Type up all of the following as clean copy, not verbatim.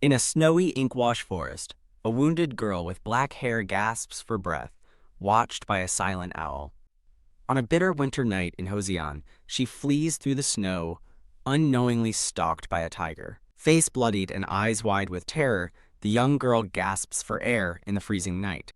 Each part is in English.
In a snowy inkwash forest, a wounded girl with black hair gasps for breath, watched by a silent owl. On a bitter winter night in Joseon, she flees through the snow, unknowingly stalked by a tiger. Face bloodied and eyes wide with terror, the young girl gasps for air in the freezing night.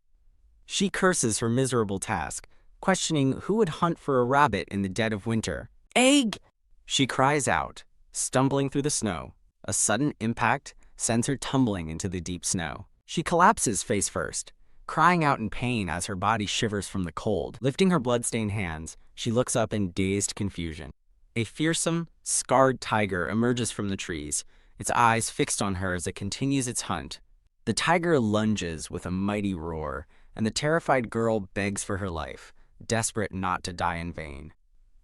She curses her miserable task, questioning who would hunt for a rabbit in the dead of winter. Egg! She cries out, stumbling through the snow. A sudden impact sends her tumbling into the deep snow. She collapses face first, crying out in pain as her body shivers from the cold. Lifting her blood-stained hands, she looks up in dazed confusion. A fearsome, scarred tiger emerges from the trees, its eyes fixed on her as it continues its hunt. The tiger lunges with a mighty roar, and the terrified girl begs for her life, desperate not to die in vain.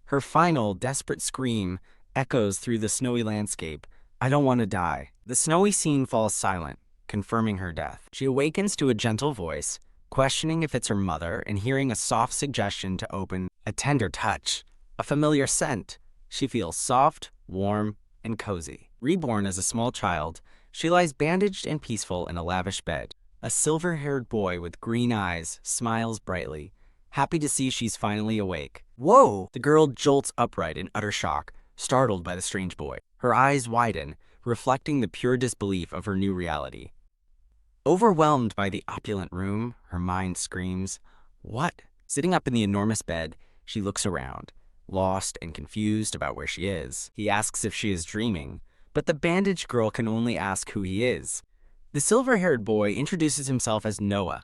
Her final, desperate scream echoes through the snowy landscape. I don't want to die. The snowy scene falls silent, confirming her death. She awakens to a gentle voice, questioning if it's her mother and hearing a soft suggestion to open, a tender touch, a familiar scent. She feels soft, warm, and cozy. Reborn as a small child, she lies bandaged and peaceful in a lavish bed. A silver-haired boy with green eyes smiles brightly, happy to see she's finally awake. Whoa! The girl jolts upright in utter shock, startled by the strange boy. Her eyes widen, reflecting the pure disbelief of her new reality. Overwhelmed by the opulent room, her mind screams, "What?" Sitting up in the enormous bed, she looks around, lost and confused about where she is. He asks if she is dreaming, but the bandaged girl can only ask who he is. The silver-haired boy introduces himself as Noah,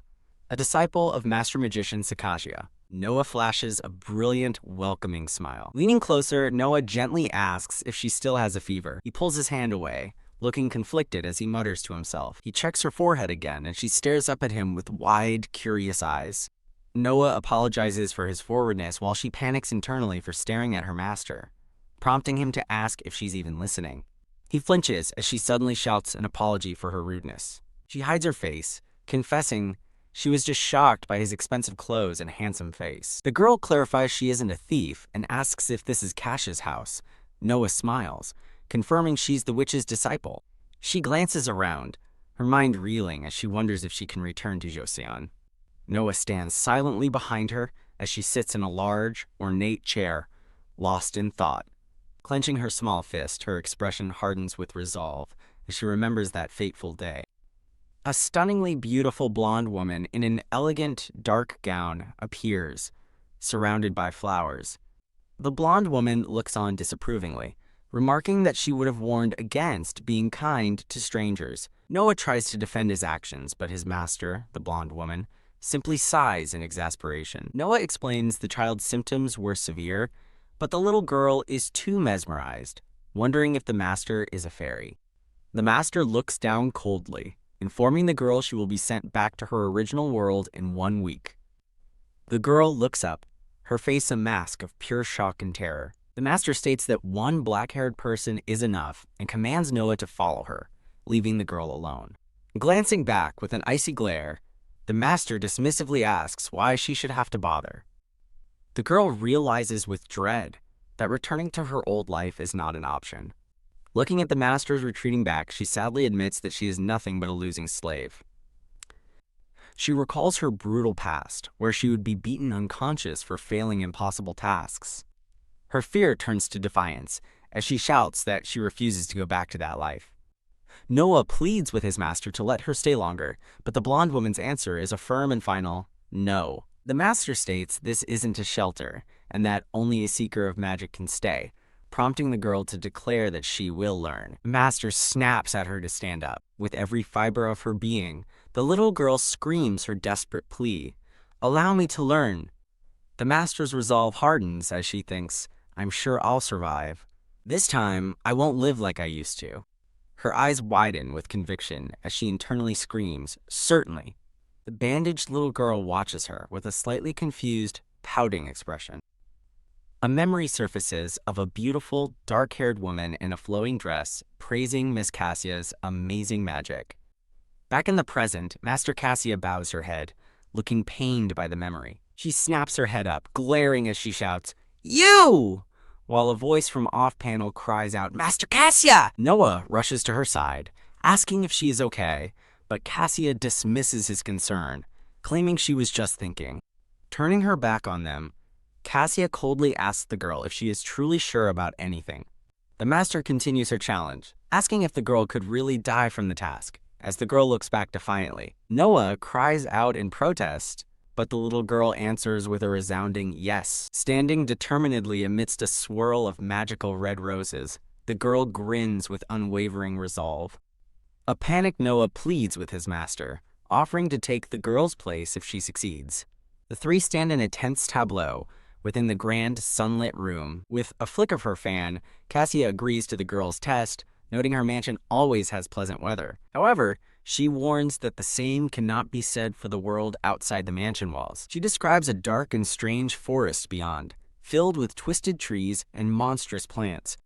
a disciple of Master Magician Cassia. Noah flashes a brilliant, welcoming smile. Leaning closer, Noah gently asks if she still has a fever. He pulls his hand away, looking conflicted as he mutters to himself. He checks her forehead again, and she stares up at him with wide, curious eyes. Noah apologizes for his forwardness while she panics internally for staring at her master, prompting him to ask if she's even listening. He flinches as she suddenly shouts an apology for her rudeness. She hides her face, confessing she was just shocked by his expensive clothes and handsome face. The girl clarifies she isn't a thief and asks if this is Cassia's house. Noah smiles, confirming she's the witch's disciple. She glances around, her mind reeling as she wonders if she can return to Joseon. Noah stands silently behind her as she sits in a large, ornate chair, lost in thought. Clenching her small fist, her expression hardens with resolve as she remembers that fateful day. A stunningly beautiful blonde woman in an elegant, dark gown appears, surrounded by flowers. The blonde woman looks on disapprovingly, remarking that she would have warned against being kind to strangers. Noah tries to defend his actions, but his master, the blonde woman, simply sighs in exasperation. Noah explains the child's symptoms were severe, but the little girl is too mesmerized, wondering if the master is a fairy. The master looks down coldly, informing the girl she will be sent back to her original world in 1 week. The girl looks up, her face a mask of pure shock and terror. The master states that one black-haired person is enough and commands Noah to follow her, leaving the girl alone. Glancing back with an icy glare, the master dismissively asks why she should have to bother. The girl realizes with dread that returning to her old life is not an option. Looking at the masters retreating back, she sadly admits that she is nothing but a losing slave. She recalls her brutal past, where she would be beaten unconscious for failing impossible tasks. Her fear turns to defiance, as she shouts that she refuses to go back to that life. Noah pleads with his master to let her stay longer, but the blonde woman's answer is a firm and final no. The master states this isn't a shelter, and that only a seeker of magic can stay, prompting the girl to declare that she will learn. The master snaps at her to stand up. With every fiber of her being, the little girl screams her desperate plea, "Allow me to learn." The master's resolve hardens as she thinks, "I'm sure I'll survive. This time, I won't live like I used to." Her eyes widen with conviction as she internally screams, "Certainly." The bandaged little girl watches her with a slightly confused, pouting expression. A memory surfaces of a beautiful, dark-haired woman in a flowing dress praising Miss Cassia's amazing magic. Back in the present, Master Cassia bows her head, looking pained by the memory. She snaps her head up, glaring as she shouts, "You!" while a voice from off-panel cries out, "Master Cassia!" Noah rushes to her side, asking if she is okay, but Cassia dismisses his concern, claiming she was just thinking. Turning her back on them, Cassia coldly asks the girl if she is truly sure about anything. The master continues her challenge, asking if the girl could really die from the task, as the girl looks back defiantly. Noah cries out in protest, but the little girl answers with a resounding yes. Standing determinedly amidst a swirl of magical red roses, the girl grins with unwavering resolve. A panicked Noah pleads with his master, offering to take the girl's place if she succeeds. The three stand in a tense tableau within the grand sunlit room. With a flick of her fan, Cassia agrees to the girl's test, noting her mansion always has pleasant weather. However, she warns that the same cannot be said for the world outside the mansion walls. She describes a dark and strange forest beyond, filled with twisted trees and monstrous plants.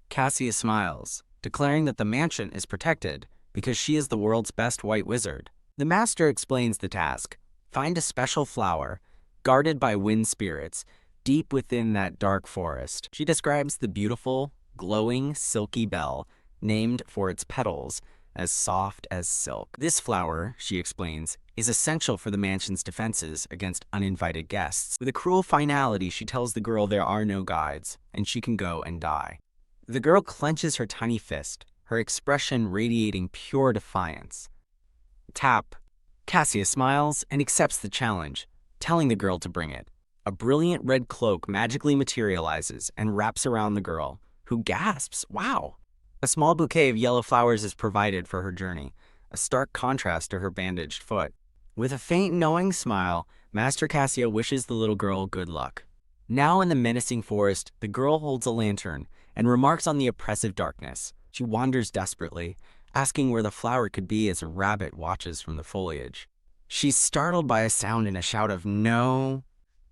Cassia smiles, declaring that the mansion is protected because she is the world's best white wizard. The master explains the task. Find a special flower, guarded by wind spirits, deep within that dark forest. She describes the beautiful, glowing, silky bell, named for its petals, as soft as silk. This flower, she explains, is essential for the mansion's defenses against uninvited guests. With a cruel finality, she tells the girl there are no guides, and she can go and die. The girl clenches her tiny fist, her expression radiating pure defiance. Tap. Cassia smiles and accepts the challenge, telling the girl to bring it. A brilliant red cloak magically materializes and wraps around the girl, who gasps, "Wow!" A small bouquet of yellow flowers is provided for her journey, a stark contrast to her bandaged foot. With a faint, knowing smile, Master Cassia wishes the little girl good luck. Now in the menacing forest, the girl holds a lantern and remarks on the oppressive darkness. She wanders desperately, asking where the flower could be as a rabbit watches from the foliage. She's startled by a sound and a shout of "No!"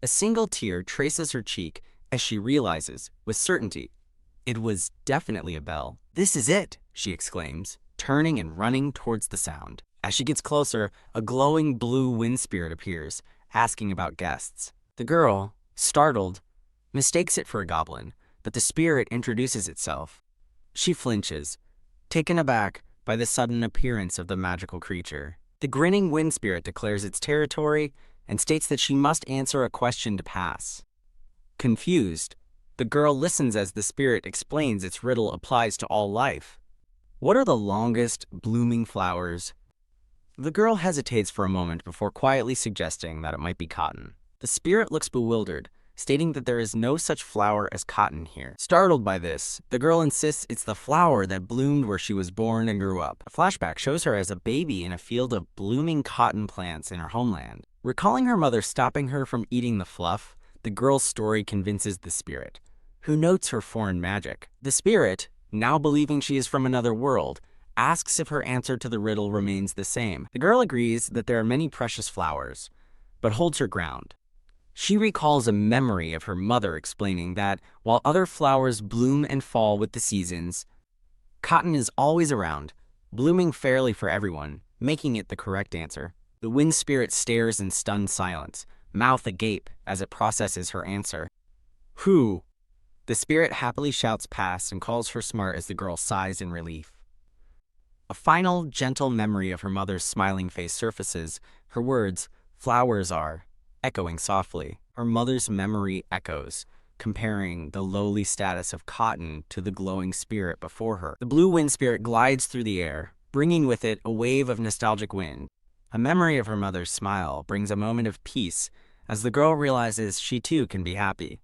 A single tear traces her cheek as she realizes, with certainty, it was definitely a bell. "This is it," she exclaims, turning and running towards the sound. As she gets closer, a glowing blue wind spirit appears, asking about guests. The girl, startled, mistakes it for a goblin, but the spirit introduces itself. She flinches, taken aback by the sudden appearance of the magical creature. The grinning wind spirit declares its territory and states that she must answer a question to pass. Confused, the girl listens as the spirit explains its riddle applies to all life. What are the longest blooming flowers? The girl hesitates for a moment before quietly suggesting that it might be cotton. The spirit looks bewildered, stating that there is no such flower as cotton here. Startled by this, the girl insists it's the flower that bloomed where she was born and grew up. A flashback shows her as a baby in a field of blooming cotton plants in her homeland. Recalling her mother stopping her from eating the fluff, the girl's story convinces the spirit, who notes her foreign magic. The spirit, now believing she is from another world, asks if her answer to the riddle remains the same. The girl agrees that there are many precious flowers, but holds her ground. She recalls a memory of her mother explaining that, while other flowers bloom and fall with the seasons, cotton is always around, blooming fairly for everyone, making it the correct answer. The wind spirit stares in stunned silence, mouth agape as it processes her answer. "Who?" The spirit happily shouts past and calls her smart as the girl sighs in relief. A final, gentle memory of her mother's smiling face surfaces, her words, "Flowers are," echoing softly. Her mother's memory echoes, comparing the lowly status of cotton to the glowing spirit before her. The blue wind spirit glides through the air, bringing with it a wave of nostalgic wind. A memory of her mother's smile brings a moment of peace as the girl realizes she too can be happy.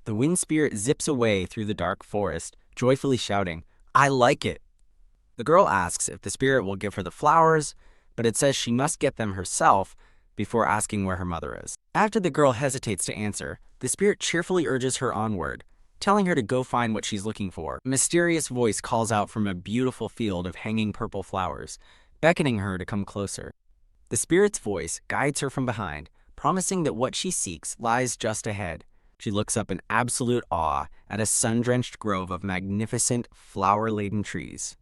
The wind spirit zips away through the dark forest, joyfully shouting, "I like it." The girl asks if the spirit will give her the flowers, but it says she must get them herself before asking where her mother is. After the girl hesitates to answer, the spirit cheerfully urges her onward, telling her to go find what she's looking for. A mysterious voice calls out from a beautiful field of hanging purple flowers, beckoning her to come closer. The spirit's voice guides her from behind, promising that what she seeks lies just ahead. She looks up in absolute awe at a sun-drenched grove of magnificent, flower-laden trees.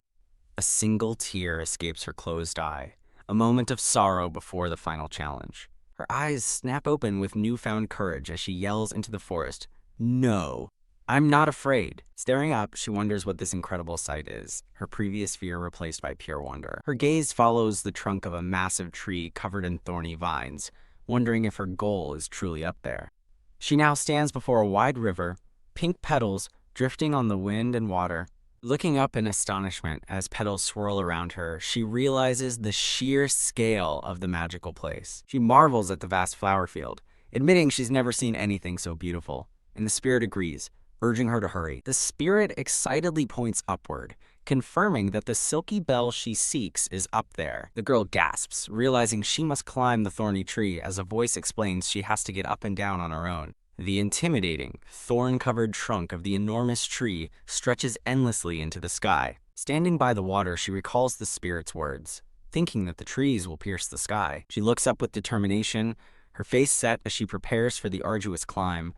A single tear escapes her closed eye, a moment of sorrow before the final challenge. Her eyes snap open with newfound courage as she yells into the forest, "No, I'm not afraid. Staring up, she wonders what this incredible sight is, her previous fear replaced by pure wonder. Her gaze follows the trunk of a massive tree covered in thorny vines, wondering if her goal is truly up there. She now stands before a wide river, pink petals drifting on the wind and water. Looking up in astonishment as petals swirl around her, she realizes the sheer scale of the magical place. She marvels at the vast flower field, admitting she's never seen anything so beautiful, and the spirit agrees, urging her to hurry. The spirit excitedly points upward, confirming that the silky bell she seeks is up there. The girl gasps, realizing she must climb the thorny tree as a voice explains she has to get up and down on her own. The intimidating, thorn-covered trunk of the enormous tree stretches endlessly into the sky. Standing by the water, she recalls the spirit's words, thinking that the trees will pierce the sky. She looks up with determination, her face set as she prepares for the arduous climb.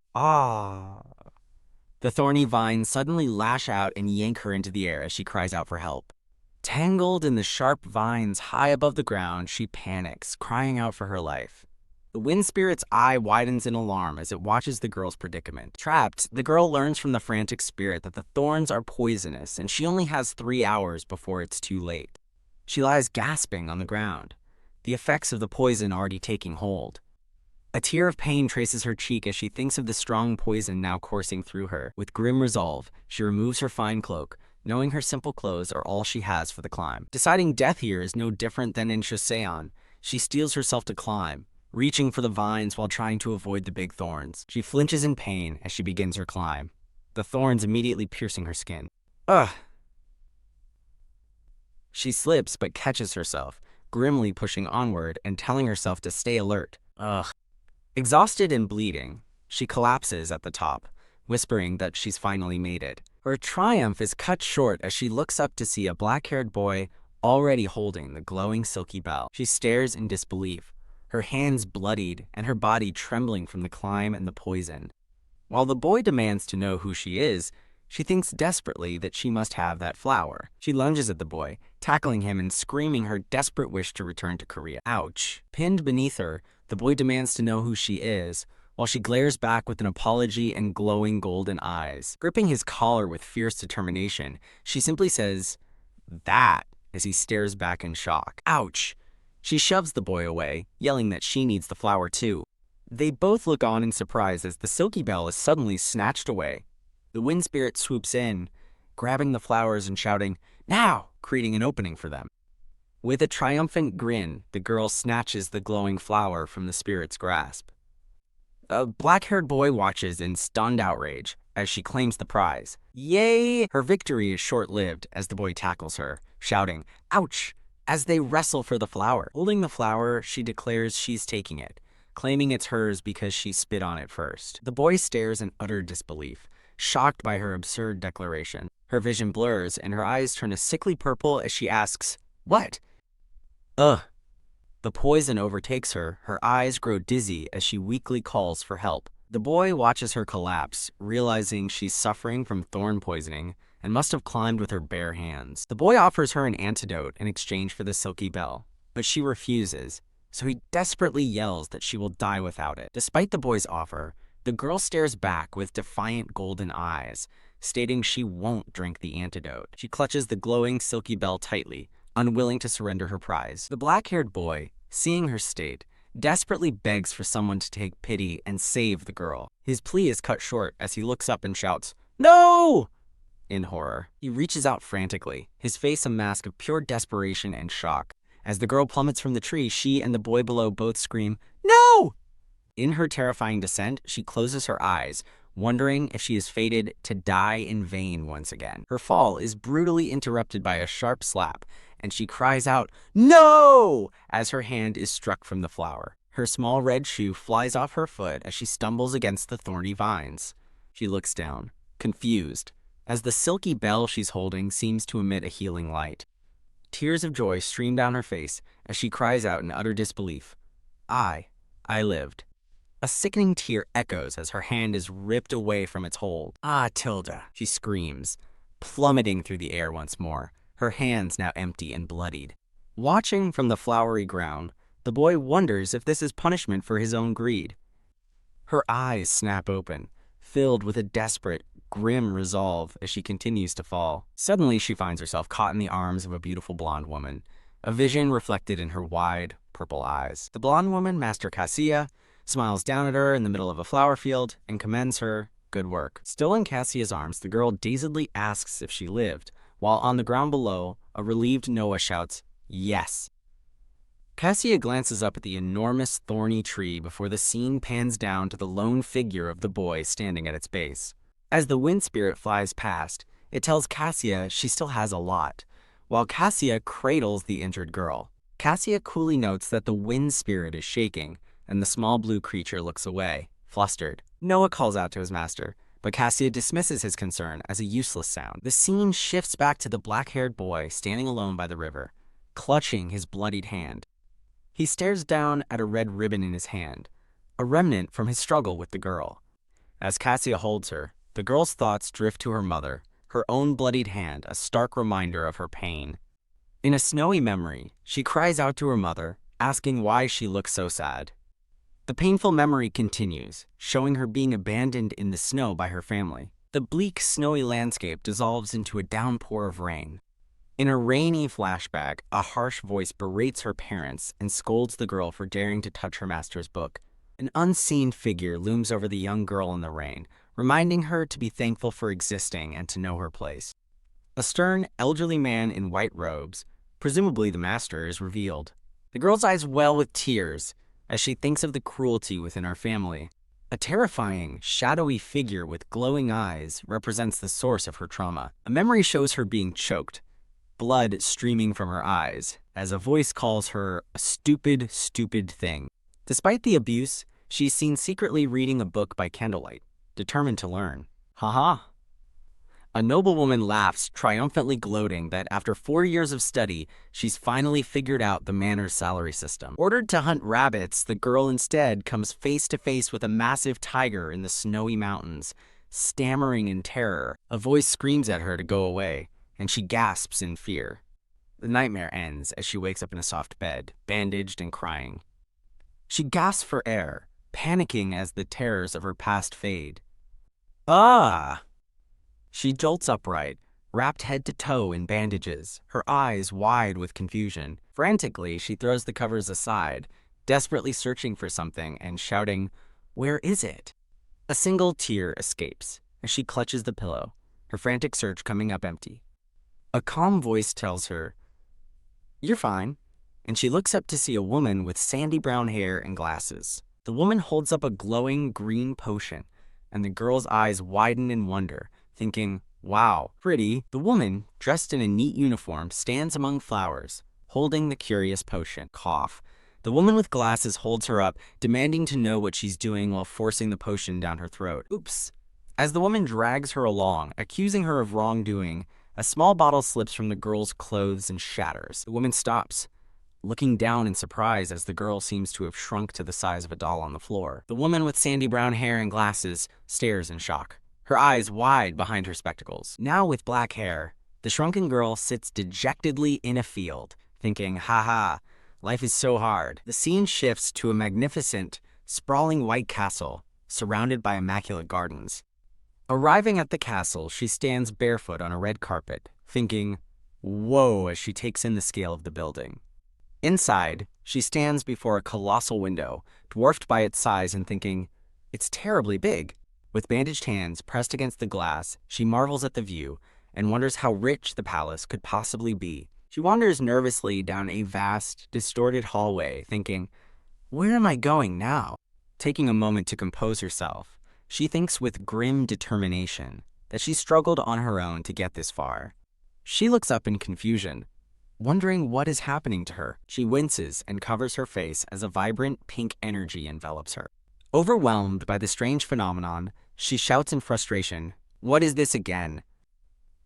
The thorny vines suddenly lash out and yank her into the air as she cries out for help. Tangled in the sharp vines high above the ground, she panics, crying out for her life. The wind spirit's eye widens in alarm as it watches the girl's predicament. Trapped, the girl learns from the frantic spirit that the thorns are poisonous and she only has 3 hours before it's too late. She lies gasping on the ground, the effects of the poison already taking hold. A tear of pain traces her cheek as she thinks of the strong poison now coursing through her. With grim resolve, she removes her fine cloak, knowing her simple clothes are all she has for the climb. Deciding death here is no different than in Joseon, she steels herself to climb, reaching for the vines while trying to avoid the big thorns. She flinches in pain as she begins her climb, the thorns immediately piercing her skin. Ugh! She slips but catches herself, grimly pushing onward and telling herself to stay alert. Ugh! Exhausted and bleeding, she collapses at the top, whispering that she's finally made it. Her triumph is cut short as she looks up to see a black-haired boy already holding the glowing silky bell. She stares in disbelief, her hands bloodied and her body trembling from the climb and the poison. While the boy demands to know who she is, she thinks desperately that she must have that flower. She lunges at the boy, tackling him and screaming her desperate wish to return to Korea. Ouch! Pinned beneath her, the boy demands to know who she is, while she glares back with an apology and glowing golden eyes. Gripping his collar with fierce determination, she simply says, "That," as he stares back in shock. Ouch! She shoves the boy away, yelling that she needs the flower too. They both look on in surprise as the silky bell is suddenly snatched away. The wind spirit swoops in, grabbing the flowers and shouting, "Now!" creating an opening for them. With a triumphant grin, the girl snatches the glowing flower from the spirit's grasp. A black-haired boy watches in stunned outrage as she claims the prize. Yay! Her victory is short-lived as the boy tackles her, shouting, "Ouch!" as they wrestle for the flower. Holding the flower, she declares she's taking it, claiming it's hers because she spit on it first. The boy stares in utter disbelief, shocked by her absurd declaration. Her vision blurs and her eyes turn a sickly purple as she asks, "What?" Ugh. The poison overtakes her, her eyes grow dizzy as she weakly calls for help. The boy watches her collapse, realizing she's suffering from thorn poisoning and must have climbed with her bare hands. The boy offers her an antidote in exchange for the silky bell, but she refuses, so he desperately yells that she will die without it. Despite the boy's offer, the girl stares back with defiant golden eyes, stating she won't drink the antidote. She clutches the glowing silky bell tightly, unwilling to surrender her prize. The black-haired boy, seeing her state, desperately begs for someone to take pity and save the girl. His plea is cut short as he looks up and shouts, "No!" in horror. He reaches out frantically, his face a mask of pure desperation and shock. As the girl plummets from the tree, she and the boy below both scream, "No!" In her terrifying descent, she closes her eyes, wondering if she is fated to die in vain once again. Her fall is brutally interrupted by a sharp slap, and she cries out, "No!" as her hand is struck from the flower. Her small red shoe flies off her foot as she stumbles against the thorny vines. She looks down, confused, as the silky bell she's holding seems to emit a healing light. Tears of joy stream down her face as she cries out in utter disbelief, I lived." A sickening tear echoes as her hand is ripped away from its hold. "Ah, Tilda," she screams, plummeting through the air once more, her hands now empty and bloodied. Watching from the flowery ground, the boy wonders if this is punishment for his own greed. Her eyes snap open, filled with a desperate, grim resolve as she continues to fall. Suddenly, she finds herself caught in the arms of a beautiful blonde woman, a vision reflected in her wide, purple eyes. The blonde woman, Master Cassia, smiles down at her in the middle of a flower field and commends her good work. Still in Cassia's arms, the girl dazedly asks if she lived, while on the ground below, a relieved Noah shouts, "Yes." Cassia glances up at the enormous thorny tree before the scene pans down to the lone figure of the boy standing at its base. As the wind spirit flies past, it tells Cassia she still has a lot, while Cassia cradles the injured girl. Cassia coolly notes that the wind spirit is shaking, and the small blue creature looks away, flustered. Noah calls out to his master, but Cassia dismisses his concern as a useless sound. The scene shifts back to the black-haired boy standing alone by the river, clutching his bloodied hand. He stares down at a red ribbon in his hand, a remnant from his struggle with the girl. As Cassia holds her, the girl's thoughts drift to her mother, her own bloodied hand a stark reminder of her pain. In a snowy memory, she cries out to her mother, asking why she looks so sad. The painful memory continues, showing her being abandoned in the snow by her family. The bleak, snowy landscape dissolves into a downpour of rain. In a rainy flashback, a harsh voice berates her parents and scolds the girl for daring to touch her master's book. An unseen figure looms over the young girl in the rain, reminding her to be thankful for existing and to know her place. A stern, elderly man in white robes, presumably the master, is revealed. The girl's eyes well with tears as she thinks of the cruelty within her family. A terrifying, shadowy figure with glowing eyes represents the source of her trauma. A memory shows her being choked, blood streaming from her eyes, as a voice calls her a stupid, stupid thing. Despite the abuse, she's seen secretly reading a book by candlelight, determined to learn. Haha. A noblewoman laughs, triumphantly gloating that after 4 years of study, she's finally figured out the manor's salary system. Ordered to hunt rabbits, the girl instead comes face to face with a massive tiger in the snowy mountains. Stammering in terror, a voice screams at her to go away, and she gasps in fear. The nightmare ends as she wakes up in a soft bed, bandaged and crying. She gasps for air, panicking as the terrors of her past fade. Ah! She jolts upright, wrapped head to toe in bandages, her eyes wide with confusion. Frantically, she throws the covers aside, desperately searching for something and shouting, "Where is it?" A single tear escapes as she clutches the pillow, her frantic search coming up empty. A calm voice tells her, "You're fine," and she looks up to see a woman with sandy brown hair and glasses. The woman holds up a glowing green potion, and the girl's eyes widen in wonder, thinking, "Wow, pretty." The woman, dressed in a neat uniform, stands among flowers, holding the curious potion. Cough. The woman with glasses holds her up, demanding to know what she's doing while forcing the potion down her throat. Oops. As the woman drags her along, accusing her of wrongdoing, a small bottle slips from the girl's clothes and shatters. The woman stops, looking down in surprise as the girl seems to have shrunk to the size of a doll on the floor. The woman with sandy brown hair and glasses stares in shock, her eyes wide behind her spectacles. Now with black hair, the shrunken girl sits dejectedly in a field, thinking, "Haha, life is so hard." The scene shifts to a magnificent, sprawling white castle, surrounded by immaculate gardens. Arriving at the castle, she stands barefoot on a red carpet, thinking, "Whoa," as she takes in the scale of the building. Inside, she stands before a colossal window, dwarfed by its size and thinking, "It's terribly big." With bandaged hands pressed against the glass, she marvels at the view and wonders how rich the palace could possibly be. She wanders nervously down a vast, distorted hallway, thinking, "Where am I going now?" Taking a moment to compose herself, she thinks with grim determination that she struggled on her own to get this far. She looks up in confusion, wondering what is happening to her. She winces and covers her face as a vibrant pink energy envelops her. Overwhelmed by the strange phenomenon, she shouts in frustration, "What is this again?"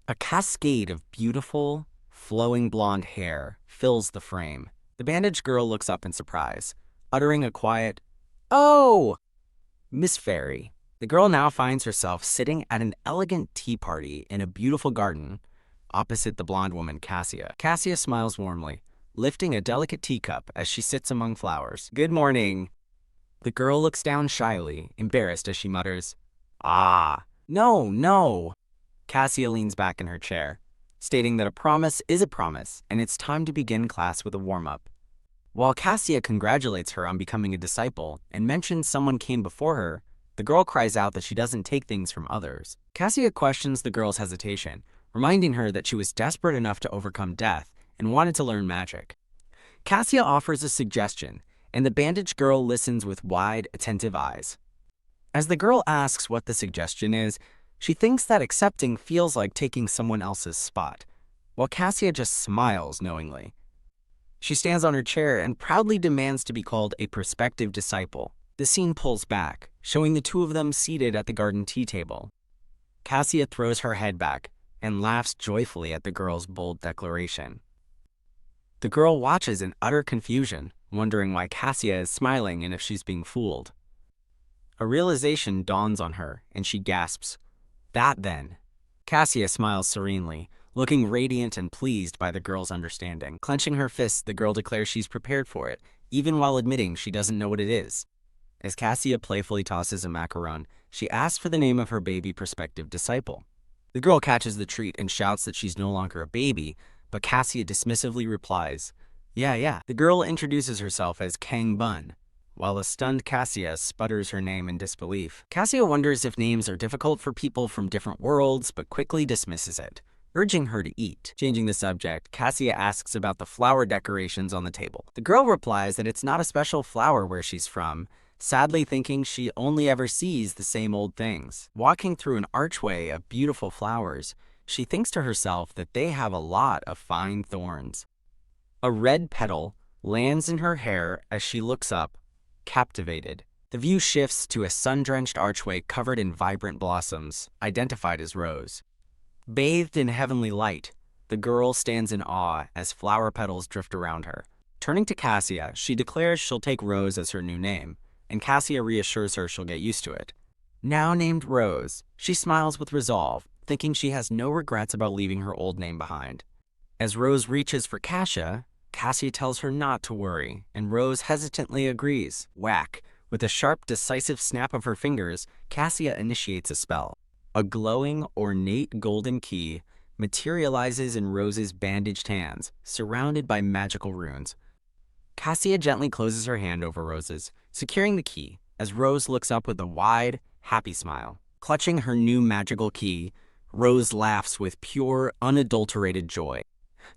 A cascade of beautiful, flowing blonde hair fills the frame. The bandaged girl looks up in surprise, uttering a quiet, "Oh!" Miss Fairy. The girl now finds herself sitting at an elegant tea party in a beautiful garden opposite the blonde woman, Cassia. Cassia smiles warmly, lifting a delicate teacup as she sits among flowers. "Good morning." The girl looks down shyly, embarrassed as she mutters, "Ah." No, no. Cassia leans back in her chair, stating that a promise is a promise, and it's time to begin class with a warm-up. While Cassia congratulates her on becoming a disciple and mentions someone came before her, the girl cries out that she doesn't take things from others. Cassia questions the girl's hesitation, reminding her that she was desperate enough to overcome death and wanted to learn magic. Cassia offers a suggestion, and the bandaged girl listens with wide, attentive eyes. As the girl asks what the suggestion is, she thinks that accepting feels like taking someone else's spot, while Cassia just smiles knowingly. She stands on her chair and proudly demands to be called a prospective disciple. The scene pulls back, showing the two of them seated at the garden tea table. Cassia throws her head back and laughs joyfully at the girl's bold declaration. The girl watches in utter confusion, wondering why Cassia is smiling and if she's being fooled. A realization dawns on her, and she gasps, "That then." Cassia smiles serenely, looking radiant and pleased by the girl's understanding. Clenching her fists, the girl declares she's prepared for it, even while admitting she doesn't know what it is. As Cassia playfully tosses a macaron, she asks for the name of her baby prospective disciple. The girl catches the treat and shouts that she's no longer a baby, but Cassia dismissively replies, Yeah. The girl introduces herself as Kang Bun, while a stunned Cassia sputters her name in disbelief. Cassia wonders if names are difficult for people from different worlds, but quickly dismisses it, urging her to eat. Changing the subject, Cassia asks about the flower decorations on the table. The girl replies that it's not a special flower where she's from, sadly thinking she only ever sees the same old things. Walking through an archway of beautiful flowers, she thinks to herself that they have a lot of fine thorns. A red petal lands in her hair as she looks up, captivated. The view shifts to a sun-drenched archway covered in vibrant blossoms, identified as rose. Bathed in heavenly light, the girl stands in awe as flower petals drift around her. Turning to Cassia, she declares she'll take Rose as her new name, and Cassia reassures her she'll get used to it. Now named Rose, she smiles with resolve, thinking she has no regrets about leaving her old name behind. As Rose reaches for Cassia tells her not to worry, and Rose hesitantly agrees. Whack! With a sharp, decisive snap of her fingers, Cassia initiates a spell. A glowing, ornate golden key materializes in Rose's bandaged hands, surrounded by magical runes. Cassia gently closes her hand over Rose's, securing the key, as Rose looks up with a wide, happy smile. Clutching her new magical key, Rose laughs with pure, unadulterated joy.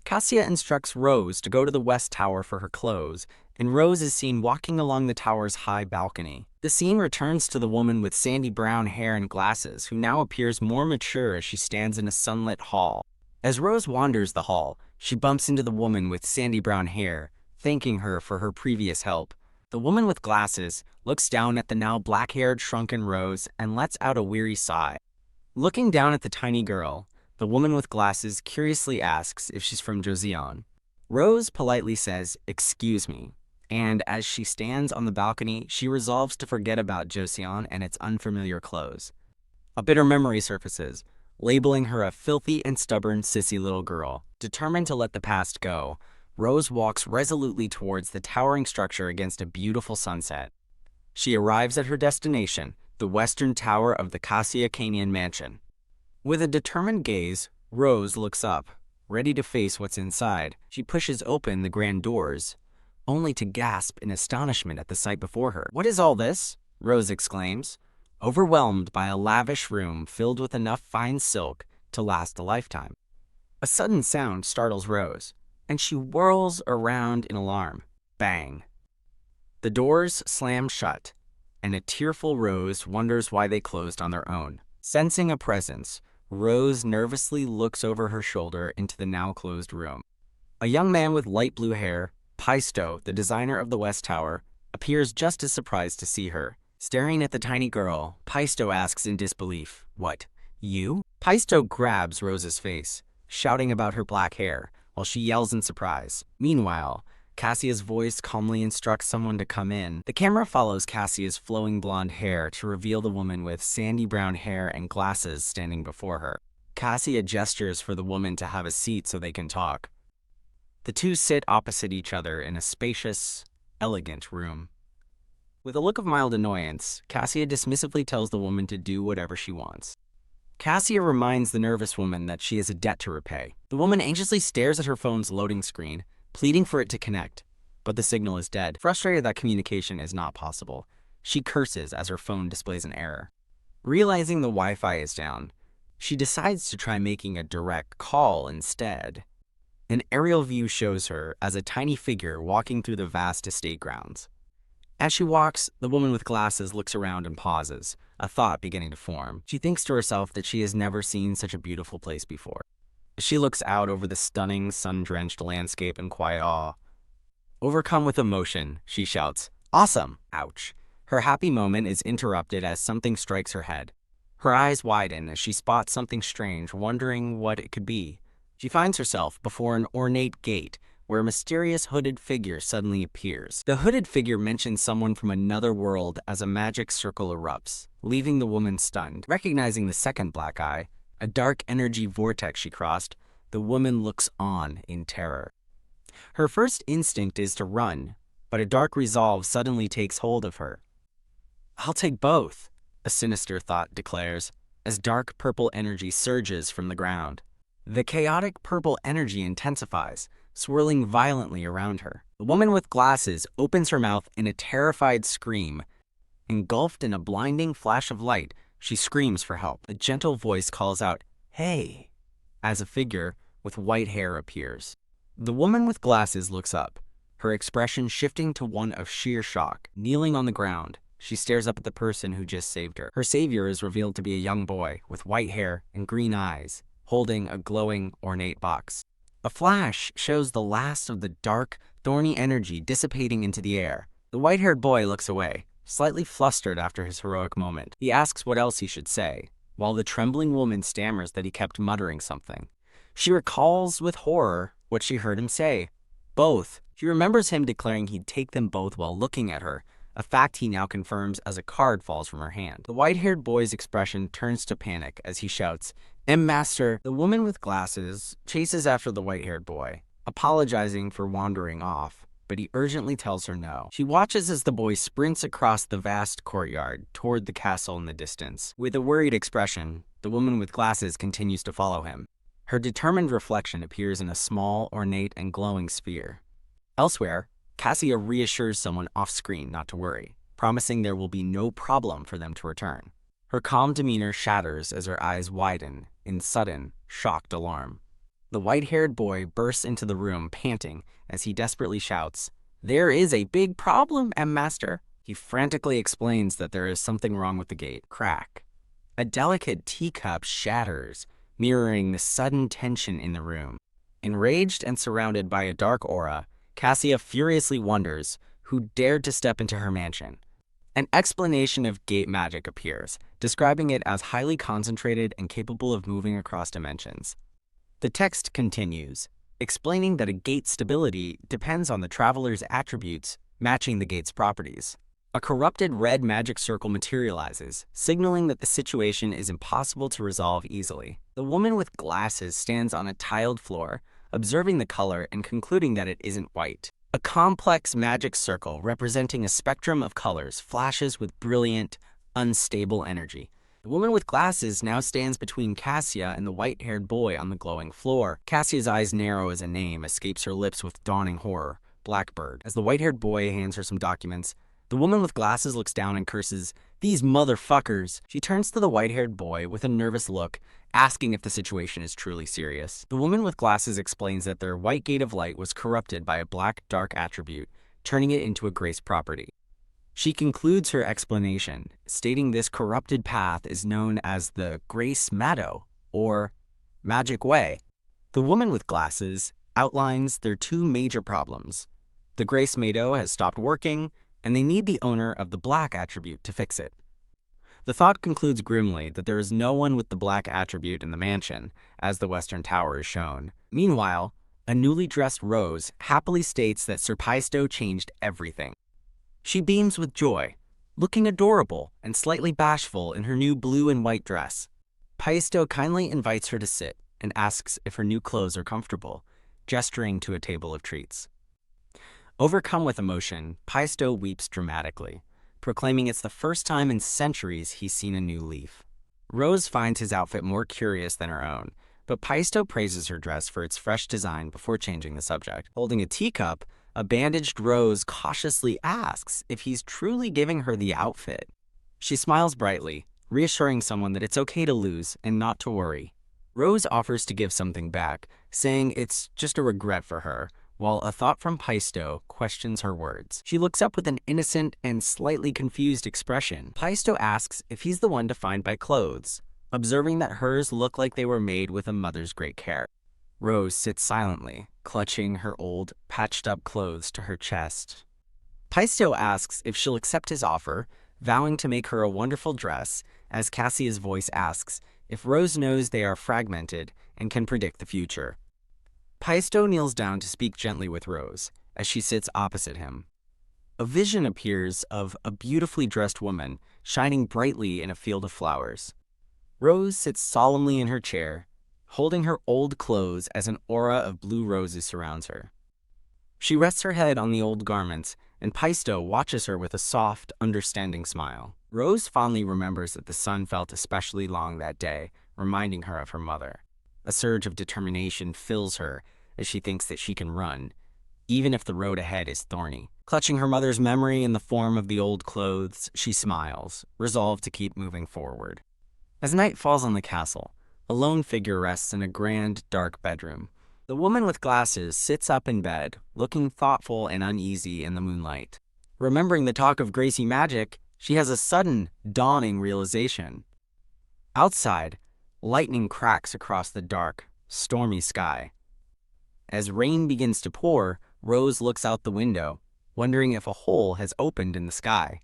Cassia instructs Rose to go to the West Tower for her clothes, and Rose is seen walking along the tower's high balcony. The scene returns to the woman with sandy brown hair and glasses, who now appears more mature as she stands in a sunlit hall. As Rose wanders the hall, she bumps into the woman with sandy brown hair, thanking her for her previous help. The woman with glasses looks down at the now black-haired, shrunken Rose and lets out a weary sigh. Looking down at the tiny girl, the woman with glasses curiously asks if she's from Joseon. Rose politely says, "Excuse me," and as she stands on the balcony, she resolves to forget about Joseon and its unfamiliar clothes. A bitter memory surfaces, labeling her a filthy and stubborn sissy little girl. Determined to let the past go, Rose walks resolutely towards the towering structure against a beautiful sunset. She arrives at her destination, the western tower of the Cassia Canyon mansion. With a determined gaze, Rose looks up, ready to face what's inside. She pushes open the grand doors, only to gasp in astonishment at the sight before her. "What is all this?" Rose exclaims, overwhelmed by a lavish room filled with enough fine silk to last a lifetime. A sudden sound startles Rose, and she whirls around in alarm. Bang! The doors slam shut, and a tearful Rose wonders why they closed on their own. Sensing a presence, Rose nervously looks over her shoulder into the now closed room. A young man with light blue hair, Paisto, the designer of the West Tower, appears just as surprised to see her. Staring at the tiny girl, Paisto asks in disbelief, "What, you?" Paisto grabs Rose's face, shouting about her black hair, while she yells in surprise. Meanwhile, Cassia's voice calmly instructs someone to come in. The camera follows Cassia's flowing blonde hair to reveal the woman with sandy brown hair and glasses standing before her. Cassia gestures for the woman to have a seat so they can talk. The two sit opposite each other in a spacious, elegant room. With a look of mild annoyance, Cassia dismissively tells the woman to do whatever she wants. Cassia reminds the nervous woman that she has a debt to repay. The woman anxiously stares at her phone's loading screen, pleading for it to connect, but the signal is dead. Frustrated that communication is not possible, she curses as her phone displays an error. Realizing the Wi-Fi is down, she decides to try making a direct call instead. An aerial view shows her as a tiny figure walking through the vast estate grounds. As she walks, the woman with glasses looks around and pauses, a thought beginning to form. She thinks to herself that she has never seen such a beautiful place before. She looks out over the stunning, sun-drenched landscape in quiet awe. Overcome with emotion, she shouts, "Awesome!" Ouch. Her happy moment is interrupted as something strikes her head. Her eyes widen as she spots something strange, wondering what it could be. She finds herself before an ornate gate, where a mysterious hooded figure suddenly appears. The hooded figure mentions someone from another world as a magic circle erupts, leaving the woman stunned. Recognizing the second black eye, a dark energy vortex she crossed, the woman looks on in terror. Her first instinct is to run, but a dark resolve suddenly takes hold of her. "I'll take both," a sinister thought declares, as dark purple energy surges from the ground. The chaotic purple energy intensifies, swirling violently around her. The woman with glasses opens her mouth in a terrified scream. Engulfed in a blinding flash of light, she screams for help. A gentle voice calls out, "Hey," as a figure with white hair appears. The woman with glasses looks up, her expression shifting to one of sheer shock. Kneeling on the ground, she stares up at the person who just saved her. Her savior is revealed to be a young boy with white hair and green eyes, holding a glowing, ornate box. A flash shows the last of the dark, thorny energy dissipating into the air. The white-haired boy looks away, slightly flustered after his heroic moment. He asks what else he should say, while the trembling woman stammers that he kept muttering something. She recalls with horror what she heard him say. Both. She remembers him declaring he'd take them both while looking at her, a fact he now confirms as a card falls from her hand. The white-haired boy's expression turns to panic as he shouts, "Master!" The woman with glasses chases after the white-haired boy, apologizing for wandering off, but he urgently tells her no. She watches as the boy sprints across the vast courtyard toward the castle in the distance. With a worried expression, the woman with glasses continues to follow him. Her determined reflection appears in a small, ornate, and glowing sphere. Elsewhere, Cassia reassures someone off-screen not to worry, promising there will be no problem for them to return. Her calm demeanor shatters as her eyes widen in sudden, shocked alarm. The white-haired boy bursts into the room panting as he desperately shouts, "There is a big problem, Master." He frantically explains that there is something wrong with the gate. Crack. A delicate teacup shatters, mirroring the sudden tension in the room. Enraged and surrounded by a dark aura, Cassia furiously wonders who dared to step into her mansion. An explanation of gate magic appears, describing it as highly concentrated and capable of moving across dimensions. The text continues, explaining that a gate's stability depends on the traveler's attributes matching the gate's properties. A corrupted red magic circle materializes, signaling that the situation is impossible to resolve easily. The woman with glasses stands on a tiled floor, observing the color and concluding that it isn't white. A complex magic circle representing a spectrum of colors flashes with brilliant, unstable energy. The woman with glasses now stands between Cassia and the white-haired boy on the glowing floor. Cassia's eyes narrow as a name escapes her lips with dawning horror, Blackbird. As the white-haired boy hands her some documents, the woman with glasses looks down and curses, "These motherfuckers!" She turns to the white-haired boy with a nervous look, asking if the situation is truly serious. The woman with glasses explains that their white gate of light was corrupted by a black dark attribute, turning it into a grace property. She concludes her explanation, stating this corrupted path is known as the Grace Meadow, or Magic Way. The woman with glasses outlines their two major problems. The Grace Meadow has stopped working, and they need the owner of the black attribute to fix it. The thought concludes grimly that there is no one with the black attribute in the mansion, as the Western Tower is shown. Meanwhile, a newly dressed Rose happily states that Sir Paisto changed everything. She beams with joy, looking adorable and slightly bashful in her new blue and white dress. Paisto kindly invites her to sit and asks if her new clothes are comfortable, gesturing to a table of treats. Overcome with emotion, Paisto weeps dramatically, proclaiming it's the first time in centuries he's seen a new leaf. Rose finds his outfit more curious than her own, but Paisto praises her dress for its fresh design before changing the subject. Holding a teacup, a bandaged Rose cautiously asks if he's truly giving her the outfit. She smiles brightly, reassuring someone that it's okay to lose and not to worry. Rose offers to give something back, saying it's just a regret for her, while a thought from Paisto questions her words. She looks up with an innocent and slightly confused expression. Paisto asks if he's the one defined by clothes, observing that hers look like they were made with a mother's great care. Rose sits silently, clutching her old, patched-up clothes to her chest. Paisto asks if she'll accept his offer, vowing to make her a wonderful dress, as Cassia's voice asks if Rose knows they are fragmented and can predict the future. Paisto kneels down to speak gently with Rose, as she sits opposite him. A vision appears of a beautifully dressed woman shining brightly in a field of flowers. Rose sits solemnly in her chair, holding her old clothes as an aura of blue roses surrounds her. She rests her head on the old garments, and Paisto watches her with a soft, understanding smile. Rose fondly remembers that the sun felt especially long that day, reminding her of her mother. A surge of determination fills her as she thinks that she can run, even if the road ahead is thorny. Clutching her mother's memory in the form of the old clothes, she smiles, resolved to keep moving forward. As night falls on the castle, a lone figure rests in a grand, dark bedroom. The woman with glasses sits up in bed, looking thoughtful and uneasy in the moonlight. Remembering the talk of Gracie magic, she has a sudden, dawning realization. Outside, lightning cracks across the dark, stormy sky. As rain begins to pour, Rose looks out the window, wondering if a hole has opened in the sky.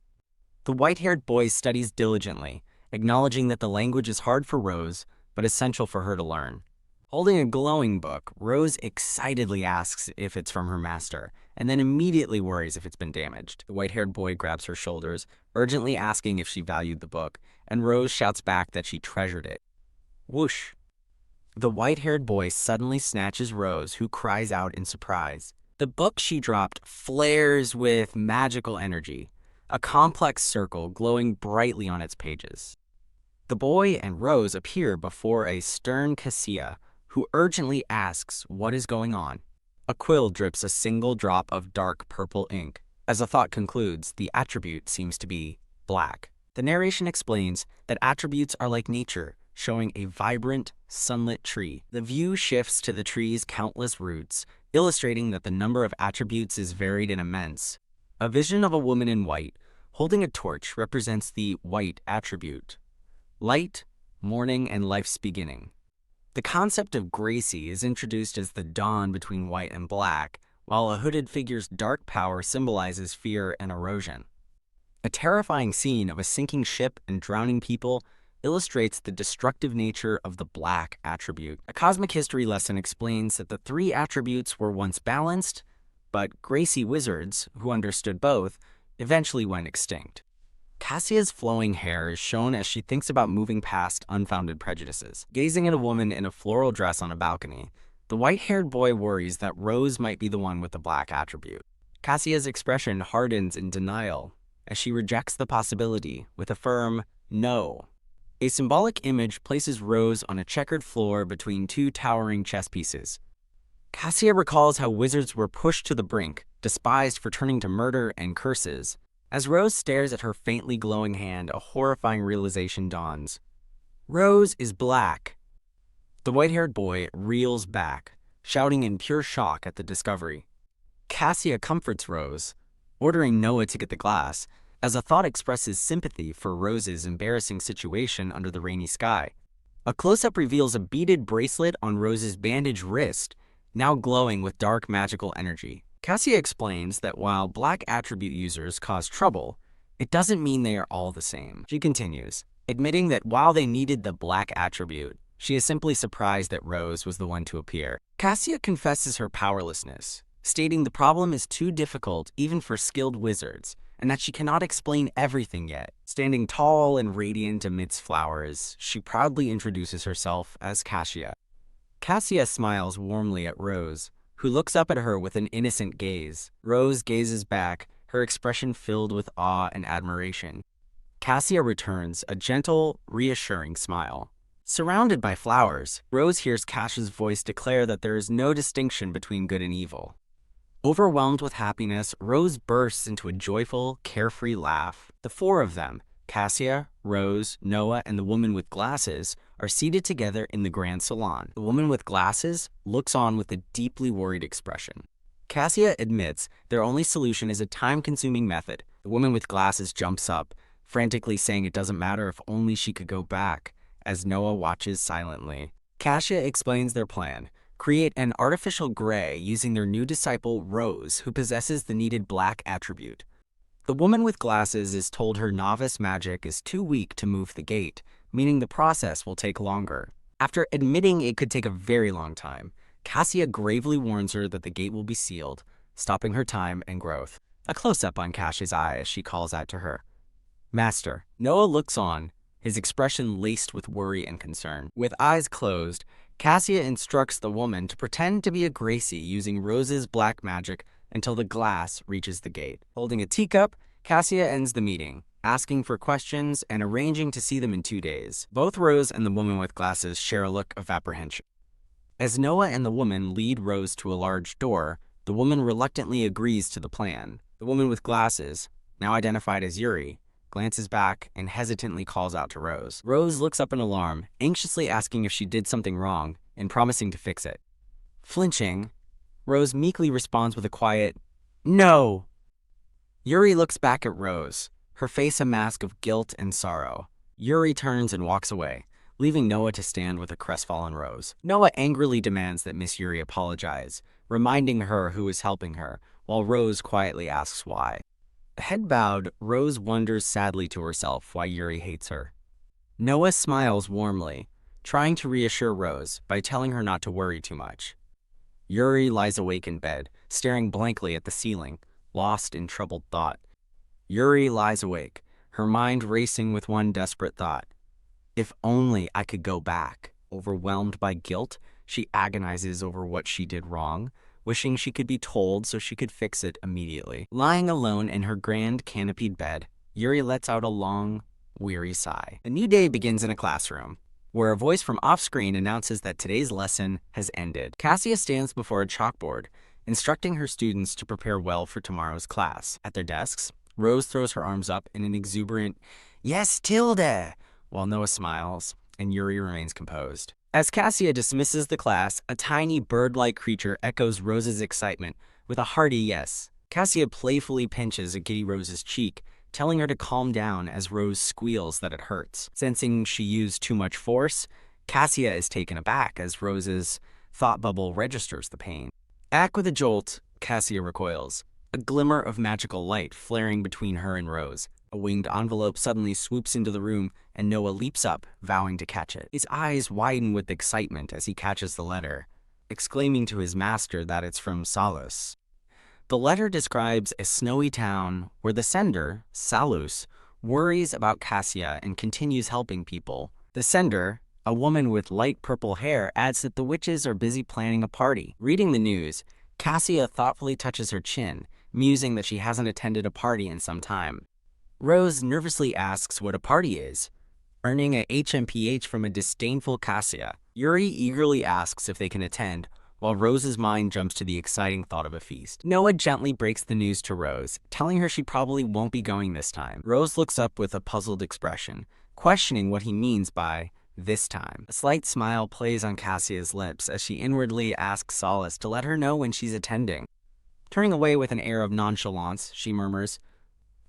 The white-haired boy studies diligently, acknowledging that the language is hard for Rose, but essential for her to learn. Holding a glowing book, Rose excitedly asks if it's from her master, and then immediately worries if it's been damaged. The white-haired boy grabs her shoulders, urgently asking if she valued the book, and Rose shouts back that she treasured it. Whoosh! The white-haired boy suddenly snatches Rose, who cries out in surprise. The book she dropped flares with magical energy, a complex circle glowing brightly on its pages. The boy and Rose appear before a stern Cassia, who urgently asks what is going on. A quill drips a single drop of dark purple ink. As a thought concludes, the attribute seems to be black. The narration explains that attributes are like nature, showing a vibrant, sunlit tree. The view shifts to the tree's countless roots, illustrating that the number of attributes is varied and immense. A vision of a woman in white, holding a torch, represents the white attribute. Light, morning, and life's beginning. The concept of Gracie is introduced as the dawn between white and black, while a hooded figure's dark power symbolizes fear and erosion. A terrifying scene of a sinking ship and drowning people illustrates the destructive nature of the black attribute. A cosmic history lesson explains that the three attributes were once balanced, but Gracie wizards, who understood both, eventually went extinct. Cassia's flowing hair is shown as she thinks about moving past unfounded prejudices. Gazing at a woman in a floral dress on a balcony, the white-haired boy worries that Rose might be the one with the black attribute. Cassia's expression hardens in denial as she rejects the possibility with a firm no. A symbolic image places Rose on a checkered floor between two towering chess pieces. Cassia recalls how wizards were pushed to the brink, despised for turning to murder and curses. As Rose stares at her faintly glowing hand, a horrifying realization dawns. Rose is black. The white-haired boy reels back, shouting in pure shock at the discovery. Cassia comforts Rose, ordering Noah to get the glass, as a thought expresses sympathy for Rose's embarrassing situation under the rainy sky. A close-up reveals a beaded bracelet on Rose's bandaged wrist, now glowing with dark magical energy. Cassia explains that while black attribute users cause trouble, it doesn't mean they are all the same. She continues, admitting that while they needed the black attribute, she is simply surprised that Rose was the one to appear. Cassia confesses her powerlessness, stating the problem is too difficult even for skilled wizards, and that she cannot explain everything yet. Standing tall and radiant amidst flowers, she proudly introduces herself as Cassia. Cassia smiles warmly at Rose, who looks up at her with an innocent gaze. Rose gazes back, her expression filled with awe and admiration. Cassia returns a gentle, reassuring smile. Surrounded by flowers, Rose hears Cassia's voice declare that there is no distinction between good and evil. Overwhelmed with happiness, Rose bursts into a joyful, carefree laugh. The four of them, Cassia, Rose, Noah, and the woman with glasses, are seated together in the grand salon. The woman with glasses looks on with a deeply worried expression. Cassia admits their only solution is a time-consuming method. The woman with glasses jumps up, frantically saying it doesn't matter if only she could go back, as Noah watches silently. Cassia explains their plan. Create an artificial gray using their new disciple, Rose, who possesses the needed black attribute. The woman with glasses is told her novice magic is too weak to move the gate, meaning the process will take longer. After admitting it could take a very long time, Cassia gravely warns her that the gate will be sealed, stopping her time and growth. A close-up on Cassia's eye as she calls out to her. Master. Noah looks on, his expression laced with worry and concern. With eyes closed, Cassia instructs the woman to pretend to be a Gracie using Rose's black magic until the glass reaches the gate. Holding a teacup, Cassia ends the meeting, asking for questions and arranging to see them in 2 days. Both Rose and the woman with glasses share a look of apprehension. As Noah and the woman lead Rose to a large door, the woman reluctantly agrees to the plan. The woman with glasses, now identified as Yuri, glances back and hesitantly calls out to Rose. Rose looks up in alarm, anxiously asking if she did something wrong and promising to fix it. Flinching, Rose meekly responds with a quiet, "No!" Yuri looks back at Rose, her face a mask of guilt and sorrow. Yuri turns and walks away, leaving Noah to stand with a crestfallen Rose. Noah angrily demands that Miss Yuri apologize, reminding her who is helping her, while Rose quietly asks why. Head bowed, Rose wonders sadly to herself why Yuri hates her. Noah smiles warmly, trying to reassure Rose by telling her not to worry too much. Yuri lies awake in bed, staring blankly at the ceiling, lost in troubled thought. Yuri lies awake, her mind racing with one desperate thought. If only I could go back. Overwhelmed by guilt, she agonizes over what she did wrong, wishing she could be told so she could fix it immediately. Lying alone in her grand canopied bed, Yuri lets out a long, weary sigh. A new day begins in a classroom, where a voice from off-screen announces that today's lesson has ended. Cassia stands before a chalkboard, instructing her students to prepare well for tomorrow's class. At their desks, Rose throws her arms up in an exuberant, "Yes, Tilda!" while Noah smiles and Yuri remains composed. As Cassia dismisses the class, a tiny bird-like creature echoes Rose's excitement with a hearty yes. Cassia playfully pinches a giddy Rose's cheek, telling her to calm down as Rose squeals that it hurts. Sensing she used too much force, Cassia is taken aback as Rose's thought bubble registers the pain. Back with a jolt, Cassia recoils, a glimmer of magical light flaring between her and Rose. A winged envelope suddenly swoops into the room, and Noah leaps up, vowing to catch it. His eyes widen with excitement as he catches the letter, exclaiming to his master that it's from Salus. The letter describes a snowy town where the sender, Salus, worries about Cassia and continues helping people. The sender, a woman with light purple hair, adds that the witches are busy planning a party. Reading the news, Cassia thoughtfully touches her chin, musing that she hasn't attended a party in some time. Rose nervously asks what a party is, earning a HMPH from a disdainful Cassia. Yuri eagerly asks if they can attend, while Rose's mind jumps to the exciting thought of a feast. Noah gently breaks the news to Rose, telling her she probably won't be going this time. Rose looks up with a puzzled expression, questioning what he means by this time. A slight smile plays on Cassia's lips as she inwardly asks Solace to let her know when she's attending. Turning away with an air of nonchalance, she murmurs,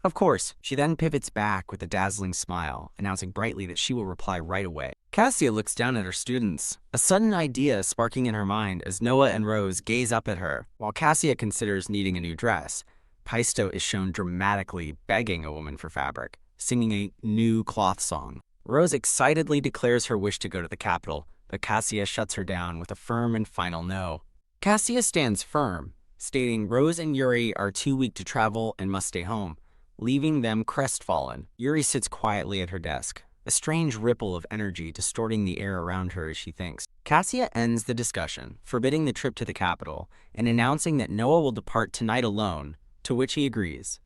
"Of course." She then pivots back with a dazzling smile, announcing brightly that she will reply right away. Cassia looks down at her students, a sudden idea sparking in her mind as Noah and Rose gaze up at her. While Cassia considers needing a new dress, Paisto is shown dramatically begging a woman for fabric, singing a new cloth song. Rose excitedly declares her wish to go to the capital, but Cassia shuts her down with a firm and final no. Cassia stands firm, stating Rose and Yuri are too weak to travel and must stay home, leaving them crestfallen. Yuri sits quietly at her desk, a strange ripple of energy distorting the air around her as she thinks. Cassia ends the discussion, forbidding the trip to the capital, and announcing that Noah will depart tonight alone, to which he agrees.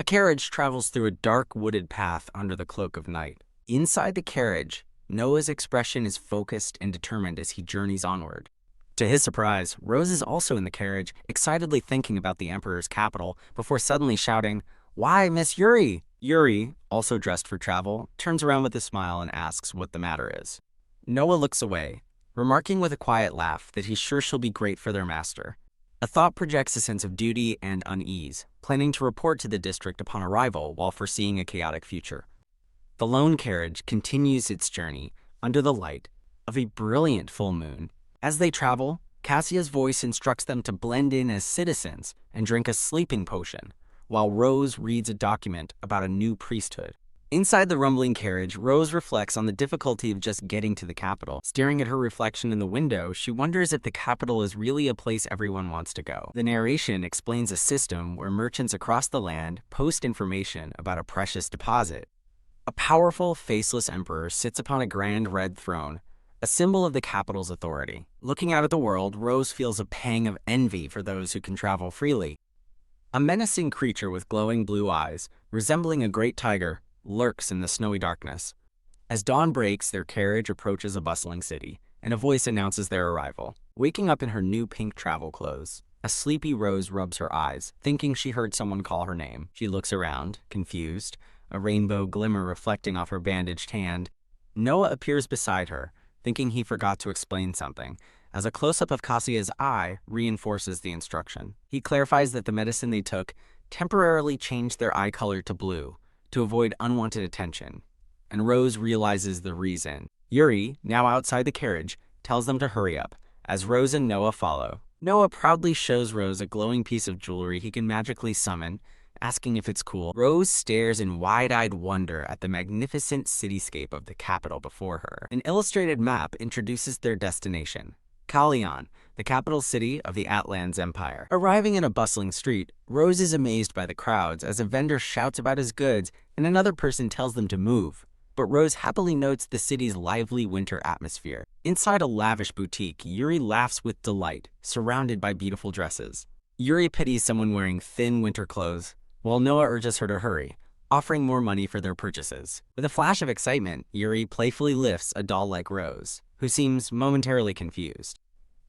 A carriage travels through a dark wooded path under the cloak of night. Inside the carriage, Noah's expression is focused and determined as he journeys onward. To his surprise, Rose is also in the carriage, excitedly thinking about the Emperor's capital before suddenly shouting, "Why, Miss Yuri?" Yuri, also dressed for travel, turns around with a smile and asks what the matter is. Noah looks away, remarking with a quiet laugh that he's sure she'll be great for their master. A thought projects a sense of duty and unease, planning to report to the district upon arrival while foreseeing a chaotic future. The lone carriage continues its journey under the light of a brilliant full moon. As they travel, Cassia's voice instructs them to blend in as citizens and drink a sleeping potion, while Rose reads a document about a new priesthood. Inside the rumbling carriage, Rose reflects on the difficulty of just getting to the capital. Staring at her reflection in the window, she wonders if the capital is really a place everyone wants to go. The narration explains a system where merchants across the land post information about a precious deposit. A powerful, faceless emperor sits upon a grand red throne, a symbol of the capital's authority. Looking out at the world, Rose feels a pang of envy for those who can travel freely. A menacing creature with glowing blue eyes, resembling a great tiger, lurks in the snowy darkness. As dawn breaks, their carriage approaches a bustling city, and a voice announces their arrival. Waking up in her new pink travel clothes, a sleepy Rose rubs her eyes, thinking she heard someone call her name. She looks around, confused, a rainbow glimmer reflecting off her bandaged hand. Noah appears beside her, thinking he forgot to explain something, as a close-up of Cassia's eye reinforces the instruction. He clarifies that the medicine they took temporarily changed their eye color to blue, to avoid unwanted attention, and Rose realizes the reason. Yuri, now outside the carriage, tells them to hurry up, as Rose and Noah follow. Noah proudly shows Rose a glowing piece of jewelry he can magically summon, asking if it's cool. Rose stares in wide-eyed wonder at the magnificent cityscape of the capital before her. An illustrated map introduces their destination, Kalyan, the capital city of the Atlan's Empire. Arriving in a bustling street, Rose is amazed by the crowds as a vendor shouts about his goods and another person tells them to move. But Rose happily notes the city's lively winter atmosphere. Inside a lavish boutique, Yuri laughs with delight, surrounded by beautiful dresses. Yuri pities someone wearing thin winter clothes, while Noah urges her to hurry, offering more money for their purchases. With a flash of excitement, Yuri playfully lifts a doll like Rose, who seems momentarily confused.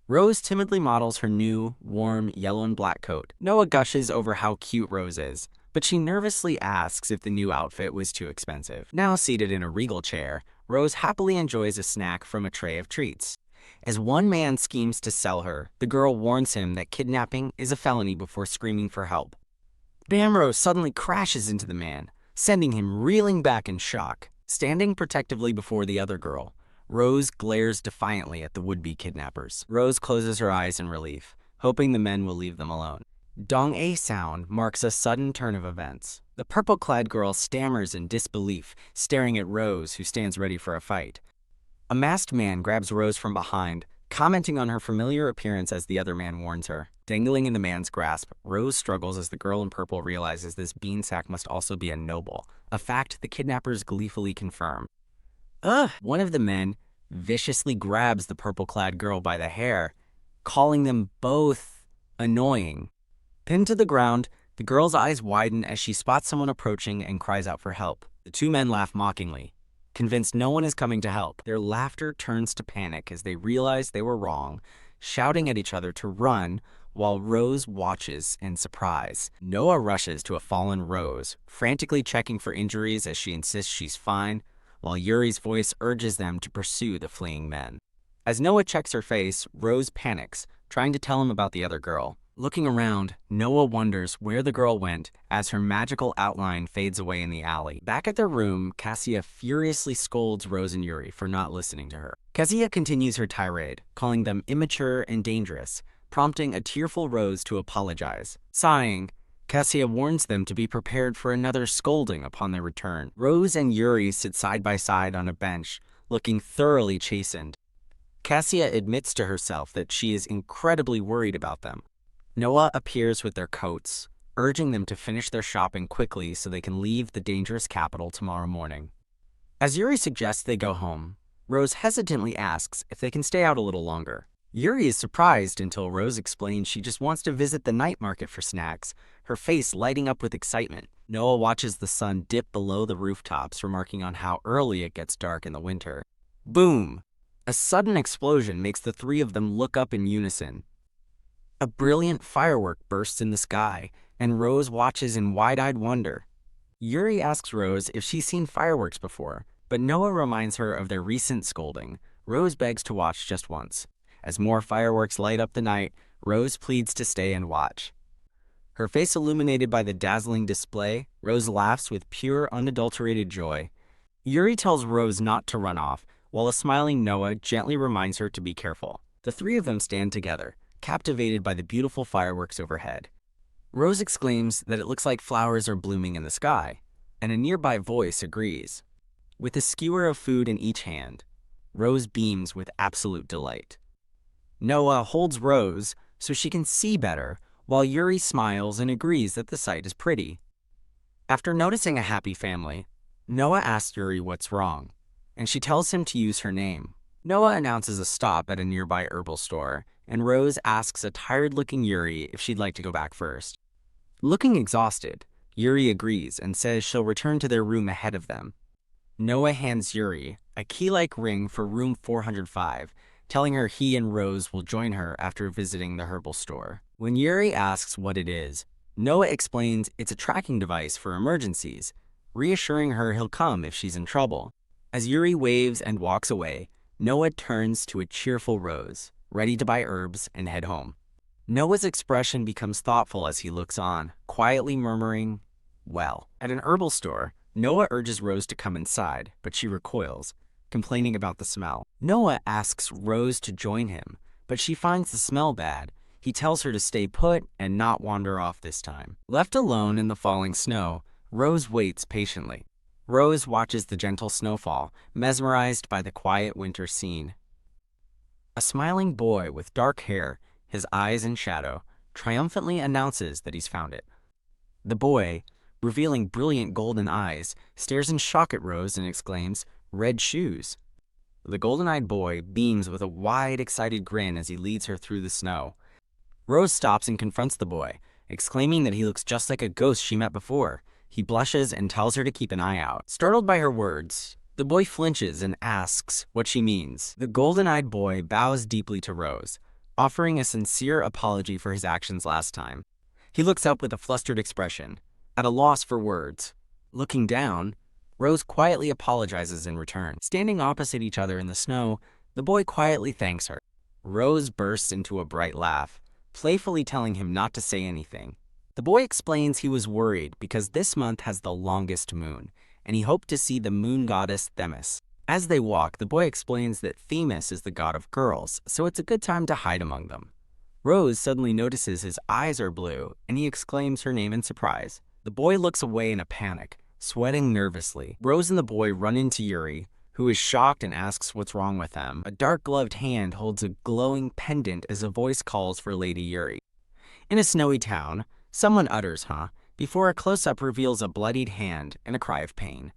Rose timidly models her new, warm yellow and black coat. Noah gushes over how cute Rose is, but she nervously asks if the new outfit was too expensive. Now seated in a regal chair, Rose happily enjoys a snack from a tray of treats. As one man schemes to sell her, the girl warns him that kidnapping is a felony before screaming for help. Bam! Rose suddenly crashes into the man, sending him reeling back in shock. Standing protectively before the other girl, Rose glares defiantly at the would-be kidnappers. Rose closes her eyes in relief, hoping the men will leave them alone. Dong-a sound marks a sudden turn of events. The purple-clad girl stammers in disbelief, staring at Rose, who stands ready for a fight. A masked man grabs Rose from behind, commenting on her familiar appearance as the other man warns her. Dangling in the man's grasp, Rose struggles as the girl in purple realizes this beansack must also be a noble, a fact the kidnappers gleefully confirm. One of the men viciously grabs the purple-clad girl by the hair, calling them both annoying. Pinned to the ground, the girl's eyes widen as she spots someone approaching and cries out for help. The two men laugh mockingly, convinced no one is coming to help. Their laughter turns to panic as they realize they were wrong, shouting at each other to run while Rose watches in surprise. Noah rushes to a fallen Rose, frantically checking for injuries as she insists she's fine, while Yuri's voice urges them to pursue the fleeing men. As Noah checks her face, Rose panics, trying to tell him about the other girl. Looking around, Noah wonders where the girl went as her magical outline fades away in the alley. Back at their room, Cassia furiously scolds Rose and Yuri for not listening to her. Cassia continues her tirade, calling them immature and dangerous, prompting a tearful Rose to apologize. Sighing, Cassia warns them to be prepared for another scolding upon their return. Rose and Yuri sit side by side on a bench, looking thoroughly chastened. Cassia admits to herself that she is incredibly worried about them. Noah appears with their coats, urging them to finish their shopping quickly so they can leave the dangerous capital tomorrow morning. As Yuri suggests they go home, Rose hesitantly asks if they can stay out a little longer. Yuri is surprised until Rose explains she just wants to visit the night market for snacks, her face lighting up with excitement. Noah watches the sun dip below the rooftops, remarking on how early it gets dark in the winter. Boom! A sudden explosion makes the three of them look up in unison. A brilliant firework bursts in the sky, and Rose watches in wide-eyed wonder. Yuri asks Rose if she's seen fireworks before, but Noah reminds her of their recent scolding. Rose begs to watch just once. As more fireworks light up the night, Rose pleads to stay and watch. Her face illuminated by the dazzling display, Rose laughs with pure, unadulterated joy. Yuri tells Rose not to run off, while a smiling Noah gently reminds her to be careful. The three of them stand together, captivated by the beautiful fireworks overhead. Rose exclaims that it looks like flowers are blooming in the sky, and a nearby voice agrees. With a skewer of food in each hand, Rose beams with absolute delight. Noah holds Rose so she can see better, while Yuri smiles and agrees that the sight is pretty. After noticing a happy family, Noah asks Yuri what's wrong, and she tells him to use her name. Noah announces a stop at a nearby herbal store, and Rose asks a tired-looking Yuri if she'd like to go back first. Looking exhausted, Yuri agrees and says she'll return to their room ahead of them. Noah hands Yuri a key-like ring for room 405, telling her he and Rose will join her after visiting the herbal store. When Yuri asks what it is, Noah explains it's a tracking device for emergencies, reassuring her he'll come if she's in trouble. As Yuri waves and walks away, Noah turns to a cheerful Rose, ready to buy herbs and head home. Noah's expression becomes thoughtful as he looks on, quietly murmuring, "Well." At an herbal store, Noah urges Rose to come inside, but she recoils, complaining about the smell. Noah asks Rose to join him, but she finds the smell bad. He tells her to stay put and not wander off this time. Left alone in the falling snow, Rose waits patiently. Rose watches the gentle snowfall, mesmerized by the quiet winter scene. A smiling boy with dark hair, his eyes in shadow, triumphantly announces that he's found it. The boy, revealing brilliant golden eyes, stares in shock at Rose and exclaims, "Red shoes." The golden-eyed boy beams with a wide, excited grin as he leads her through the snow. Rose stops and confronts the boy, exclaiming that he looks just like a ghost she met before. He blushes and tells her to keep an eye out. Startled by her words, the boy flinches and asks what she means. The golden-eyed boy bows deeply to Rose, offering a sincere apology for his actions last time. He looks up with a flustered expression, at a loss for words. Looking down, Rose quietly apologizes in return. Standing opposite each other in the snow, the boy quietly thanks her. Rose bursts into a bright laugh, playfully telling him not to say anything. The boy explains he was worried because this month has the longest moon, and he hoped to see the moon goddess Themis. As they walk, the boy explains that Themis is the god of girls, so it's a good time to hide among them. Rose suddenly notices his eyes are blue, and he exclaims her name in surprise. The boy looks away in a panic, sweating nervously. Rose and the boy run into Yuri, who is shocked and asks what's wrong with them. A dark-gloved hand holds a glowing pendant as a voice calls for Lady Yuri. In a snowy town, someone utters, "Huh?" before a close-up reveals a bloodied hand and a cry of pain.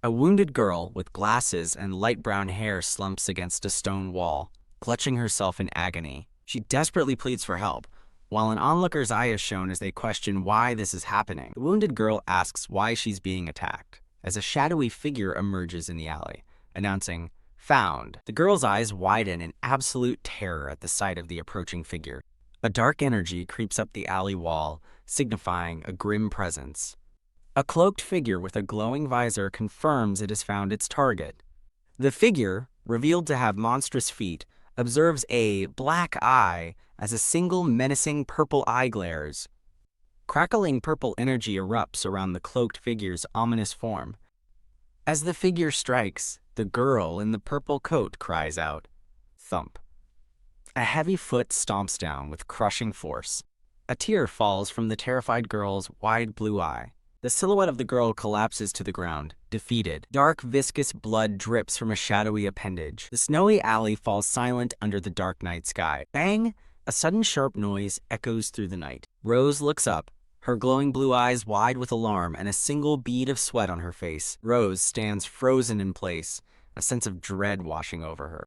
A wounded girl with glasses and light brown hair slumps against a stone wall, clutching herself in agony. She desperately pleads for help, while an onlooker's eye is shown as they question why this is happening. The wounded girl asks why she's being attacked, as a shadowy figure emerges in the alley, announcing, "Found." The girl's eyes widen in absolute terror at the sight of the approaching figure. A dark energy creeps up the alley wall, signifying a grim presence. A cloaked figure with a glowing visor confirms it has found its target. The figure, revealed to have monstrous feet, observes a black eye as a single menacing purple eye glares. Crackling purple energy erupts around the cloaked figure's ominous form. As the figure strikes, the girl in the purple coat cries out, "Thump." A heavy foot stomps down with crushing force. A tear falls from the terrified girl's wide blue eye. The silhouette of the girl collapses to the ground, defeated. Dark, viscous blood drips from a shadowy appendage. The snowy alley falls silent under the dark night sky. Bang! A sudden sharp noise echoes through the night. Rose looks up, her glowing blue eyes wide with alarm and a single bead of sweat on her face. Rose stands frozen in place, a sense of dread washing over her.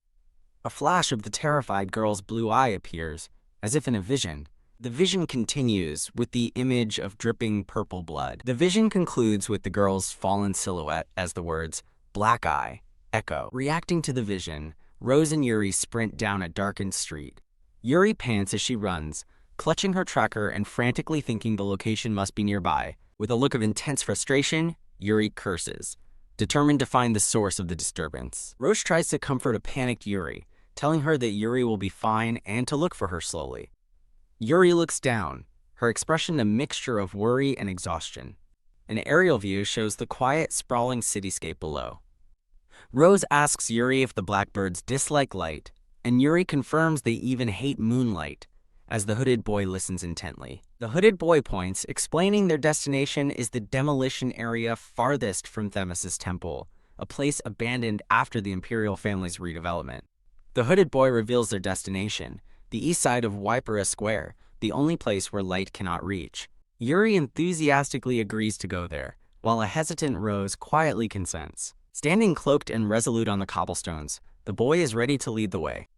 A flash of the terrified girl's blue eye appears, as if in a vision. The vision continues with the image of dripping purple blood. The vision concludes with the girl's fallen silhouette as the words, "Black Eye," echo. Reacting to the vision, Rose and Yuri sprint down a darkened street. Yuri pants as she runs, clutching her tracker and frantically thinking the location must be nearby. With a look of intense frustration, Yuri curses, determined to find the source of the disturbance. Rose tries to comfort a panicked Yuri, telling her that Yuri will be fine and to look for her slowly. Yuri looks down, her expression a mixture of worry and exhaustion. An aerial view shows the quiet, sprawling cityscape below. Rose asks Yuri if the blackbirds dislike light, and Yuri confirms they even hate moonlight, as the hooded boy listens intently. The hooded boy points, explaining their destination is the demolition area farthest from Themis' temple, a place abandoned after the imperial family's redevelopment. The hooded boy reveals their destination, the east side of Waipara Square, the only place where light cannot reach. Yuri enthusiastically agrees to go there, while a hesitant Rose quietly consents. Standing cloaked and resolute on the cobblestones, the boy is ready to lead the way.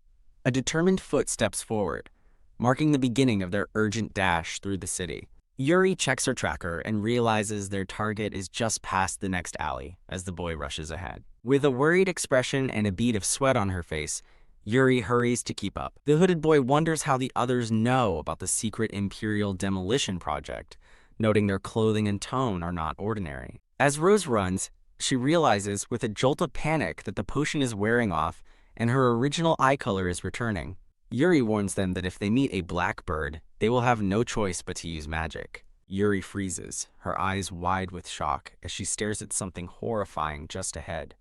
A determined foot steps forward, marking the beginning of their urgent dash through the city. Yuri checks her tracker and realizes their target is just past the next alley as the boy rushes ahead. With a worried expression and a bead of sweat on her face, Yuri hurries to keep up. The hooded boy wonders how the others know about the secret Imperial demolition project, noting their clothing and tone are not ordinary. As Rose runs, she realizes with a jolt of panic that the potion is wearing off and her original eye color is returning. Yuri warns them that if they meet a blackbird, they will have no choice but to use magic. Yuri freezes, her eyes wide with shock as she stares at something horrifying just ahead.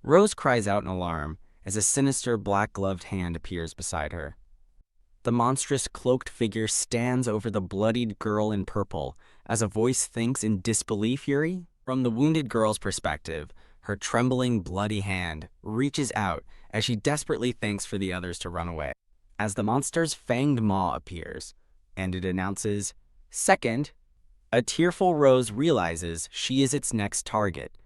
Rose cries out in alarm as a sinister black-gloved hand appears beside her. The monstrous cloaked figure stands over the bloodied girl in purple as a voice thinks in disbelief, Yuri? From the wounded girl's perspective, her trembling, bloody hand reaches out as she desperately thinks for the others to run away. As the monster's fanged maw appears, and it announces, "Second," a tearful Rose realizes she is its next target.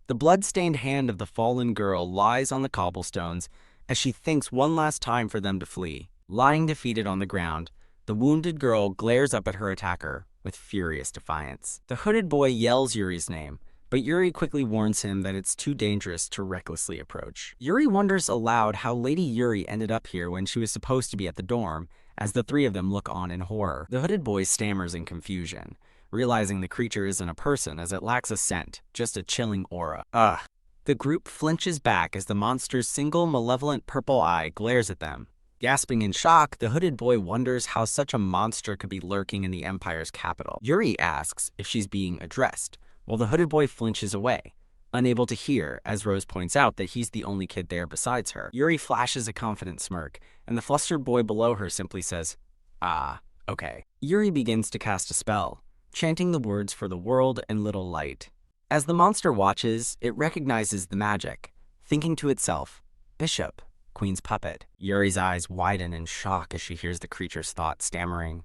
The blood-stained hand of the fallen girl lies on the cobblestones as she thinks one last time for them to flee. Lying defeated on the ground, the wounded girl glares up at her attacker with furious defiance. The hooded boy yells Yuri's name, but Yuri quickly warns him that it's too dangerous to recklessly approach. Yuri wonders aloud how Lady Yuri ended up here when she was supposed to be at the dorm, as the three of them look on in horror. The hooded boy stammers in confusion, realizing the creature isn't a person as it lacks a scent, just a chilling aura. Ugh. The group flinches back as the monster's single malevolent purple eye glares at them. Gasping in shock, the hooded boy wonders how such a monster could be lurking in the Empire's capital. Yuri asks if she's being addressed, while the hooded boy flinches away, unable to hear, as Rose points out that he's the only kid there besides her. Yuri flashes a confident smirk, and the flustered boy below her simply says, "Ah, okay." Yuri begins to cast a spell, chanting the words for the world and little light. As the monster watches, it recognizes the magic, thinking to itself, "Bishop, Queen's puppet." Yuri's eyes widen in shock as she hears the creature's thought, stammering,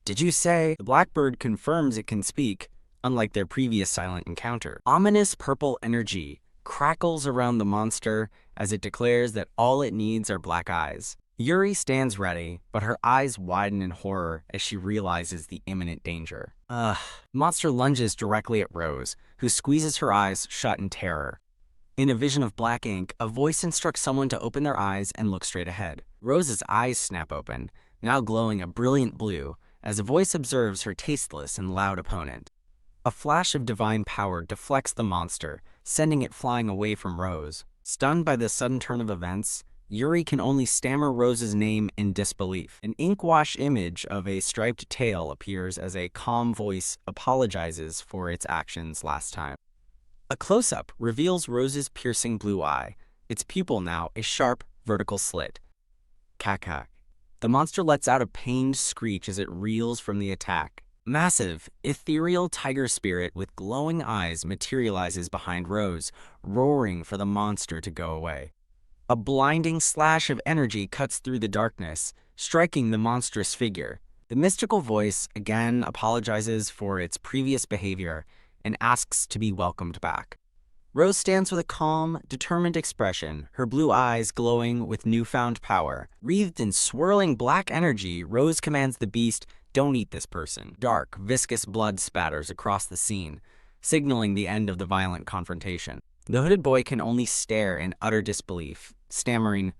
"Did you say?" The blackbird confirms it can speak, unlike their previous silent encounter. Ominous purple energy crackles around the monster as it declares that all it needs are black eyes. Yuri stands ready, but her eyes widen in horror as she realizes the imminent danger. The monster lunges directly at Rose, who squeezes her eyes shut in terror. In a vision of black ink, a voice instructs someone to open their eyes and look straight ahead. Rose's eyes snap open, now glowing a brilliant blue, as a voice observes her tasteless and loud opponent. A flash of divine power deflects the monster, sending it flying away from Rose. Stunned by this sudden turn of events, Yuri can only stammer Rose's name in disbelief. An ink-wash image of a striped tail appears as a calm voice apologizes for its actions last time. A close-up reveals Rose's piercing blue eye, its pupil now a sharp, vertical slit. Kakak. The monster lets out a pained screech as it reels from the attack. Massive, ethereal tiger spirit with glowing eyes materializes behind Rose, roaring for the monster to go away. A blinding slash of energy cuts through the darkness, striking the monstrous figure. The mystical voice again apologizes for its previous behavior and asks to be welcomed back. Rose stands with a calm, determined expression, her blue eyes glowing with newfound power. Wreathed in swirling black energy, Rose commands the beast, "Don't eat this person." Dark, viscous blood spatters across the scene, signaling the end of the violent confrontation. The hooded boy can only stare in utter disbelief, stammering,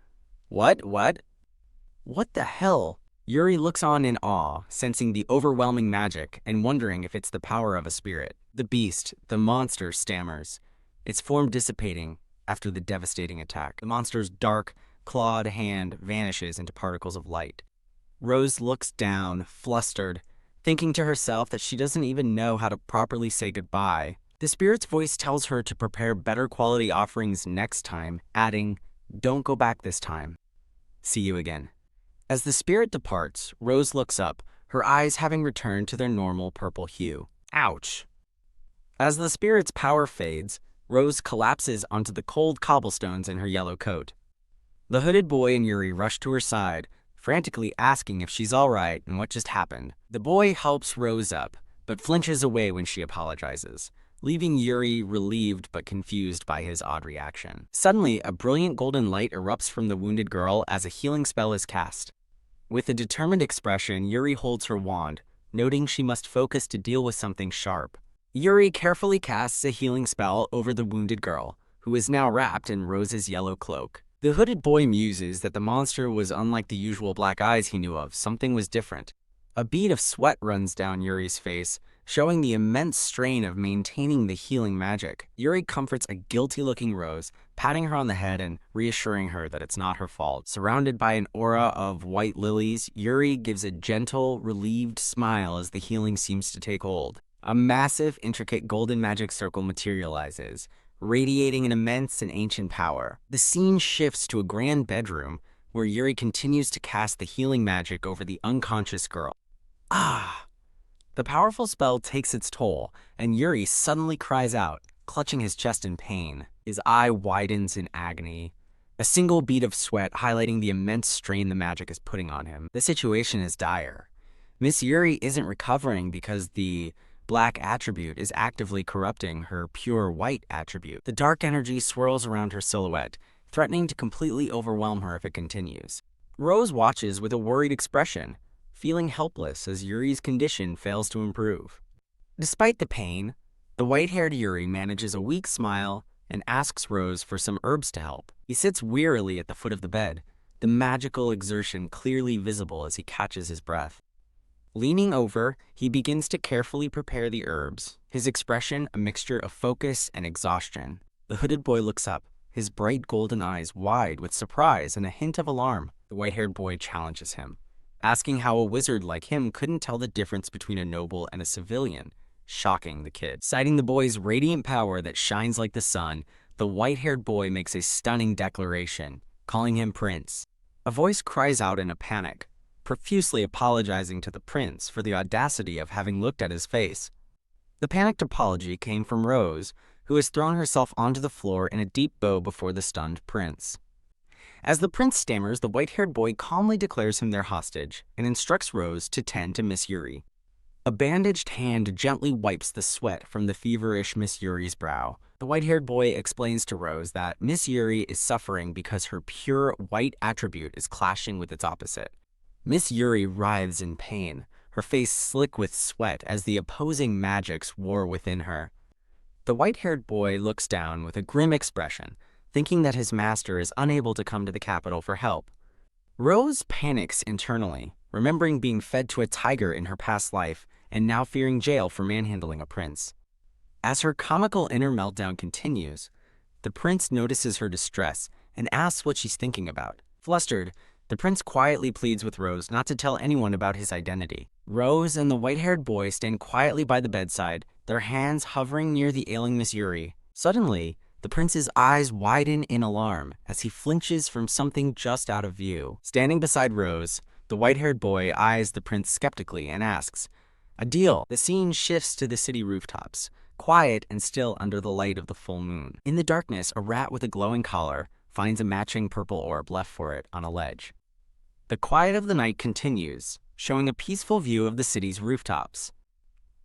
What? What the hell?" Yuri looks on in awe, sensing the overwhelming magic and wondering if it's the power of a spirit. The beast, the monster, stammers, its form dissipating after the devastating attack. The monster's dark, clawed hand vanishes into particles of light. Rose looks down, flustered, thinking to herself that she doesn't even know how to properly say goodbye. The spirit's voice tells her to prepare better quality offerings next time, adding, "Don't go back this time. See you again." As the spirit departs, Rose looks up, her eyes having returned to their normal purple hue. Ouch! As the spirit's power fades, Rose collapses onto the cold cobblestones in her yellow coat. The hooded boy and Yuri rush to her side, frantically asking if she's all right and what just happened. The boy helps Rose up, but flinches away when she apologizes, leaving Yuri relieved but confused by his odd reaction. Suddenly, a brilliant golden light erupts from the wounded girl as a healing spell is cast. With a determined expression, Yuri holds her wand, noting she must focus to deal with something sharp. Yuri carefully casts a healing spell over the wounded girl, who is now wrapped in Rose's yellow cloak. The hooded boy muses that the monster was unlike the usual black eyes he knew of. Something was different. A bead of sweat runs down Yuri's face, showing the immense strain of maintaining the healing magic. Yuri comforts a guilty-looking Rose, patting her on the head and reassuring her that it's not her fault. Surrounded by an aura of white lilies, Yuri gives a gentle, relieved smile as the healing seems to take hold. A massive, intricate golden magic circle materializes, radiating an immense and ancient power. The scene shifts to a grand bedroom, where Yuri continues to cast the healing magic over the unconscious girl. Ah! The powerful spell takes its toll, and Yuri suddenly cries out, clutching his chest in pain. His eye widens in agony, a single bead of sweat highlighting the immense strain the magic is putting on him. The situation is dire. Miss Yuri isn't recovering because the black attribute is actively corrupting her pure white attribute. The dark energy swirls around her silhouette, threatening to completely overwhelm her if it continues. Rose watches with a worried expression, feeling helpless as Yuri's condition fails to improve. Despite the pain, the white-haired Yuri manages a weak smile and asks Rose for some herbs to help. He sits wearily at the foot of the bed, the magical exertion clearly visible as he catches his breath. Leaning over, he begins to carefully prepare the herbs, his expression a mixture of focus and exhaustion. The hooded boy looks up, his bright golden eyes wide with surprise and a hint of alarm. The white-haired boy challenges him, asking how a wizard like him couldn't tell the difference between a noble and a civilian, shocking the kid. Citing the boy's radiant power that shines like the sun, the white-haired boy makes a stunning declaration, calling him Prince. A voice cries out in a panic, profusely apologizing to the prince for the audacity of having looked at his face. The panicked apology came from Rose, who has thrown herself onto the floor in a deep bow before the stunned prince. As the prince stammers, the white-haired boy calmly declares him their hostage and instructs Rose to tend to Miss Yuri. A bandaged hand gently wipes the sweat from the feverish Miss Yuri's brow. The white-haired boy explains to Rose that Miss Yuri is suffering because her pure white attribute is clashing with its opposite. Miss Yuri writhes in pain, her face slick with sweat as the opposing magics war within her. The white-haired boy looks down with a grim expression, thinking that his master is unable to come to the capital for help. Rose panics internally, remembering being fed to a tiger in her past life and now fearing jail for manhandling a prince. As her comical inner meltdown continues, the prince notices her distress and asks what she's thinking about. Flustered, the prince quietly pleads with Rose not to tell anyone about his identity. Rose and the white-haired boy stand quietly by the bedside, their hands hovering near the ailing Miss Yuri. Suddenly, the prince's eyes widen in alarm as he flinches from something just out of view. Standing beside Rose, the white-haired boy eyes the prince skeptically and asks, "A deal." The scene shifts to the city rooftops, quiet and still under the light of the full moon. In the darkness, a rat with a glowing collar finds a matching purple orb left for it on a ledge. The quiet of the night continues, showing a peaceful view of the city's rooftops.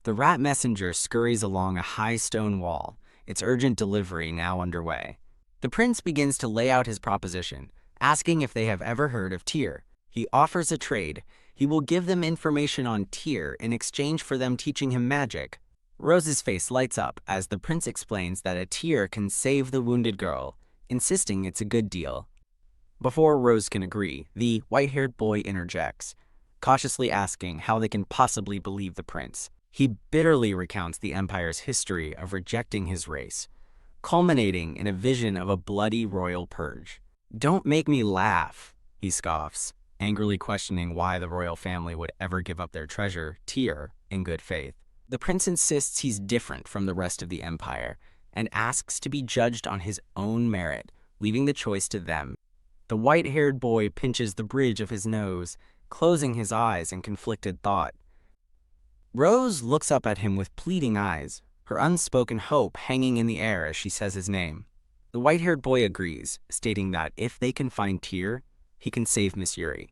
The rat messenger scurries along a high stone wall, its urgent delivery now underway. The prince begins to lay out his proposition, asking if they have ever heard of Tyr. He offers a trade. He will give them information on Tyr in exchange for them teaching him magic. Rose's face lights up as the prince explains that a Tyr can save the wounded girl, insisting it's a good deal. Before Rose can agree, the white-haired boy interjects, cautiously asking how they can possibly believe the prince. He bitterly recounts the Empire's history of rejecting his race, culminating in a vision of a bloody royal purge. "Don't make me laugh," he scoffs, angrily questioning why the royal family would ever give up their treasure, Tyr, in good faith. The prince insists he's different from the rest of the Empire and asks to be judged on his own merit, leaving the choice to them. The white-haired boy pinches the bridge of his nose, closing his eyes in conflicted thought. Rose looks up at him with pleading eyes, her unspoken hope hanging in the air as she says his name. The white-haired boy agrees, stating that if they can find Tyr, he can save Miss Yuri.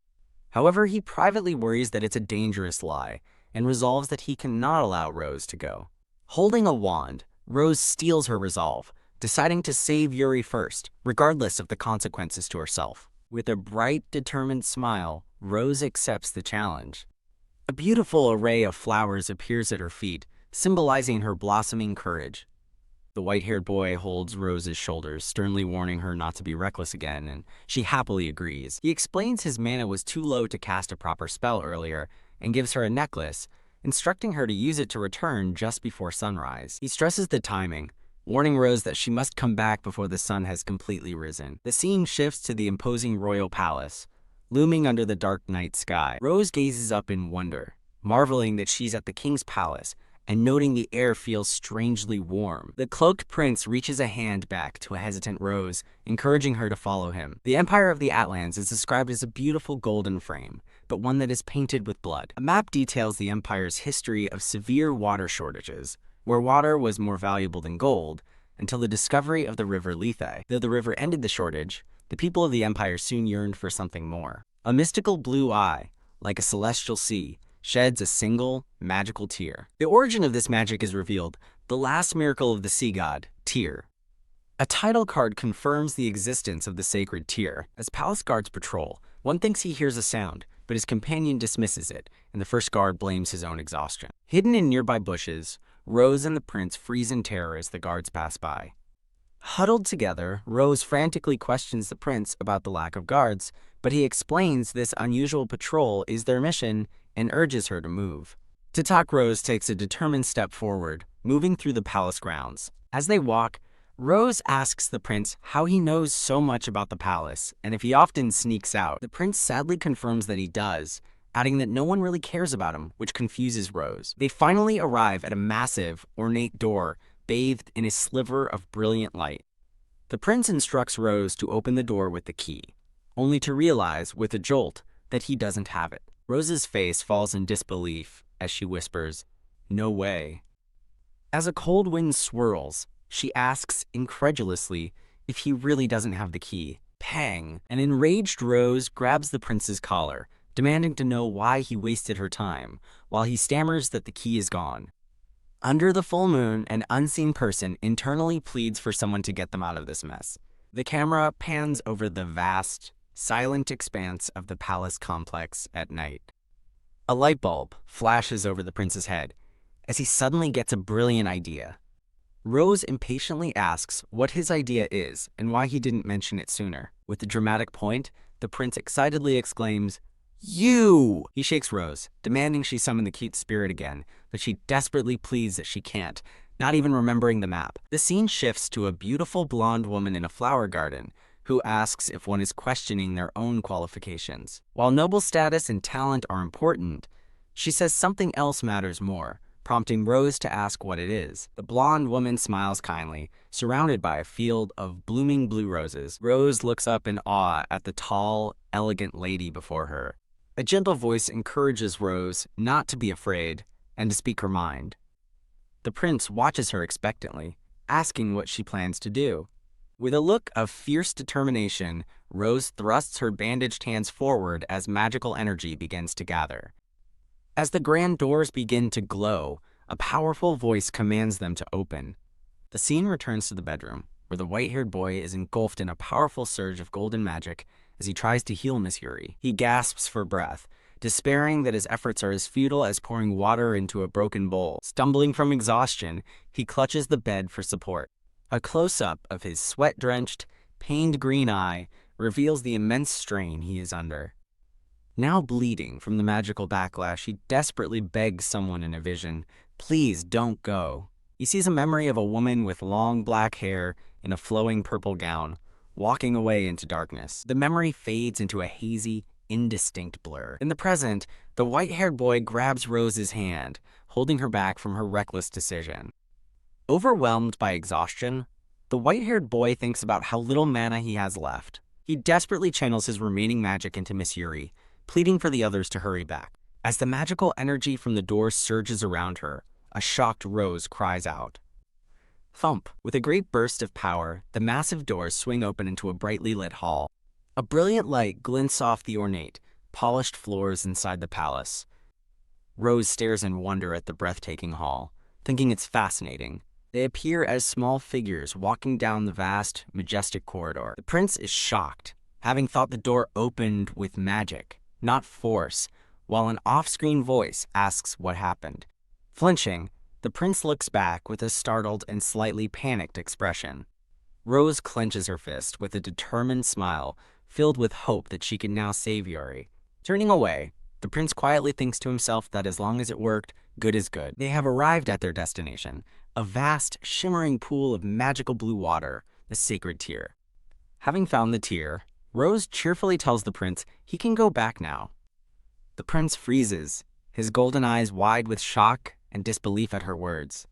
However, he privately worries that it's a dangerous lie and resolves that he cannot allow Rose to go. Holding a wand, Rose steals her resolve, deciding to save Yuri first, regardless of the consequences to herself. With a bright, determined smile, Rose accepts the challenge. A beautiful array of flowers appears at her feet, symbolizing her blossoming courage. The white-haired boy holds Rose's shoulders, sternly warning her not to be reckless again, and she happily agrees. He explains his mana was too low to cast a proper spell earlier, and gives her a necklace, instructing her to use it to return just before sunrise. He stresses the timing, warning Rose that she must come back before the sun has completely risen. The scene shifts to the imposing royal palace, looming under the dark night sky. Rose gazes up in wonder, marveling that she's at the king's palace, and noting the air feels strangely warm. The cloaked prince reaches a hand back to a hesitant Rose, encouraging her to follow him. The Empire of the Atlands is described as a beautiful golden frame, but one that is painted with blood. A map details the Empire's history of severe water shortages, where water was more valuable than gold, until the discovery of the river Lethe. Though the river ended the shortage, the people of the Empire soon yearned for something more. A mystical blue eye, like a celestial sea, sheds a single, magical tear. The origin of this magic is revealed, the last miracle of the sea god, Tyr. A title card confirms the existence of the sacred Tyr. As palace guards patrol, one thinks he hears a sound, but his companion dismisses it, and the first guard blames his own exhaustion. Hidden in nearby bushes, Rose and the prince freeze in terror as the guards pass by. Huddled together, Rose frantically questions the prince about the lack of guards, but he explains this unusual patrol is their mission and urges her to move. To talk, Rose takes a determined step forward, moving through the palace grounds. As they walk, Rose asks the prince how he knows so much about the palace and if he often sneaks out. The prince sadly confirms that he does, adding that no one really cares about him, which confuses Rose. They finally arrive at a massive, ornate door bathed in a sliver of brilliant light. The prince instructs Rose to open the door with the key, only to realize, with a jolt, that he doesn't have it. Rose's face falls in disbelief as she whispers, "No way." As a cold wind swirls, she asks incredulously if he really doesn't have the key. Pang! An enraged Rose grabs the prince's collar, demanding to know why he wasted her time, while he stammers that the key is gone. Under the full moon, an unseen person internally pleads for someone to get them out of this mess. The camera pans over the vast, silent expanse of the palace complex at night. A light bulb flashes over the prince's head as he suddenly gets a brilliant idea. Rose impatiently asks what his idea is and why he didn't mention it sooner. With a dramatic point, the prince excitedly exclaims, "You!" He shakes Rose, demanding she summon the cute spirit again, but she desperately pleads that she can't, not even remembering the map. The scene shifts to a beautiful blonde woman in a flower garden, who asks if one is questioning their own qualifications. While noble status and talent are important, she says something else matters more, prompting Rose to ask what it is. The blonde woman smiles kindly, surrounded by a field of blooming blue roses. Rose looks up in awe at the tall, elegant lady before her. A gentle voice encourages Rose not to be afraid and to speak her mind. The prince watches her expectantly, asking what she plans to do. With a look of fierce determination, Rose thrusts her bandaged hands forward as magical energy begins to gather. As the grand doors begin to glow, a powerful voice commands them to open. The scene returns to the bedroom, where the white-haired boy is engulfed in a powerful surge of golden magic as he tries to heal Miss Yuri. He gasps for breath, despairing that his efforts are as futile as pouring water into a broken bowl. Stumbling from exhaustion, he clutches the bed for support. A close-up of his sweat-drenched, pained green eye reveals the immense strain he is under. Now bleeding from the magical backlash, he desperately begs someone in a vision, "Please don't go." He sees a memory of a woman with long black hair in a flowing purple gown, walking away into darkness. The memory fades into a hazy, indistinct blur. In the present, the white-haired boy grabs Rose's hand, holding her back from her reckless decision. Overwhelmed by exhaustion, the white-haired boy thinks about how little mana he has left. He desperately channels his remaining magic into Miss Yuri, pleading for the others to hurry back. As the magical energy from the door surges around her, a shocked Rose cries out. Thump! With a great burst of power, the massive doors swing open into a brightly lit hall. A brilliant light glints off the ornate, polished floors inside the palace. Rose stares in wonder at the breathtaking hall, thinking it's fascinating. They appear as small figures walking down the vast, majestic corridor. The prince is shocked, having thought the door opened with magic, not force, while an off-screen voice asks what happened. Flinching, the prince looks back with a startled and slightly panicked expression. Rose clenches her fist with a determined smile, filled with hope that she can now save Yuri. Turning away, the prince quietly thinks to himself that as long as it worked, good is good. They have arrived at their destination, a vast, shimmering pool of magical blue water, the sacred tear. Having found the tear, Rose cheerfully tells the prince he can go back now. The prince freezes, his golden eyes wide with shock and disbelief at her words.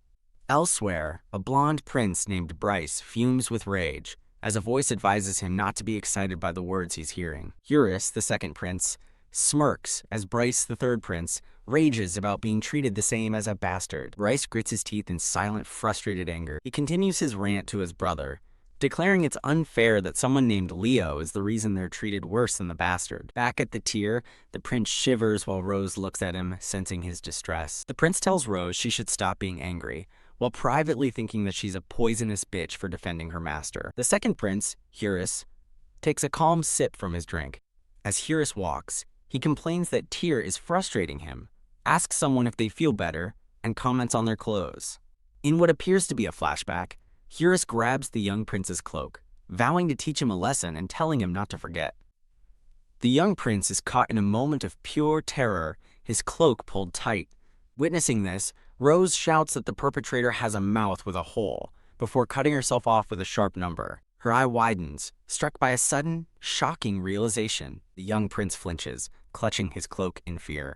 Elsewhere, a blonde prince named Bryce fumes with rage, as a voice advises him not to be excited by the words he's hearing. Eurus, the second prince, smirks as Bryce, the third prince, rages about being treated the same as a bastard. Bryce grits his teeth in silent, frustrated anger. He continues his rant to his brother, declaring it's unfair that someone named Leo is the reason they're treated worse than the bastard. Back at the tier, the prince shivers while Rose looks at him, sensing his distress. The prince tells Rose she should stop being angry, while privately thinking that she's a poisonous bitch for defending her master. The second prince, Eurus, takes a calm sip from his drink. As Eurus walks, he complains that Tyr is frustrating him, asks someone if they feel better, and comments on their clothes. In what appears to be a flashback, Eurus grabs the young prince's cloak, vowing to teach him a lesson and telling him not to forget. The young prince is caught in a moment of pure terror, his cloak pulled tight. Witnessing this, Rose shouts that the perpetrator has a mouth with a hole, before cutting herself off with a sharp number. Her eye widens, struck by a sudden, shocking realization. The young prince flinches, clutching his cloak in fear.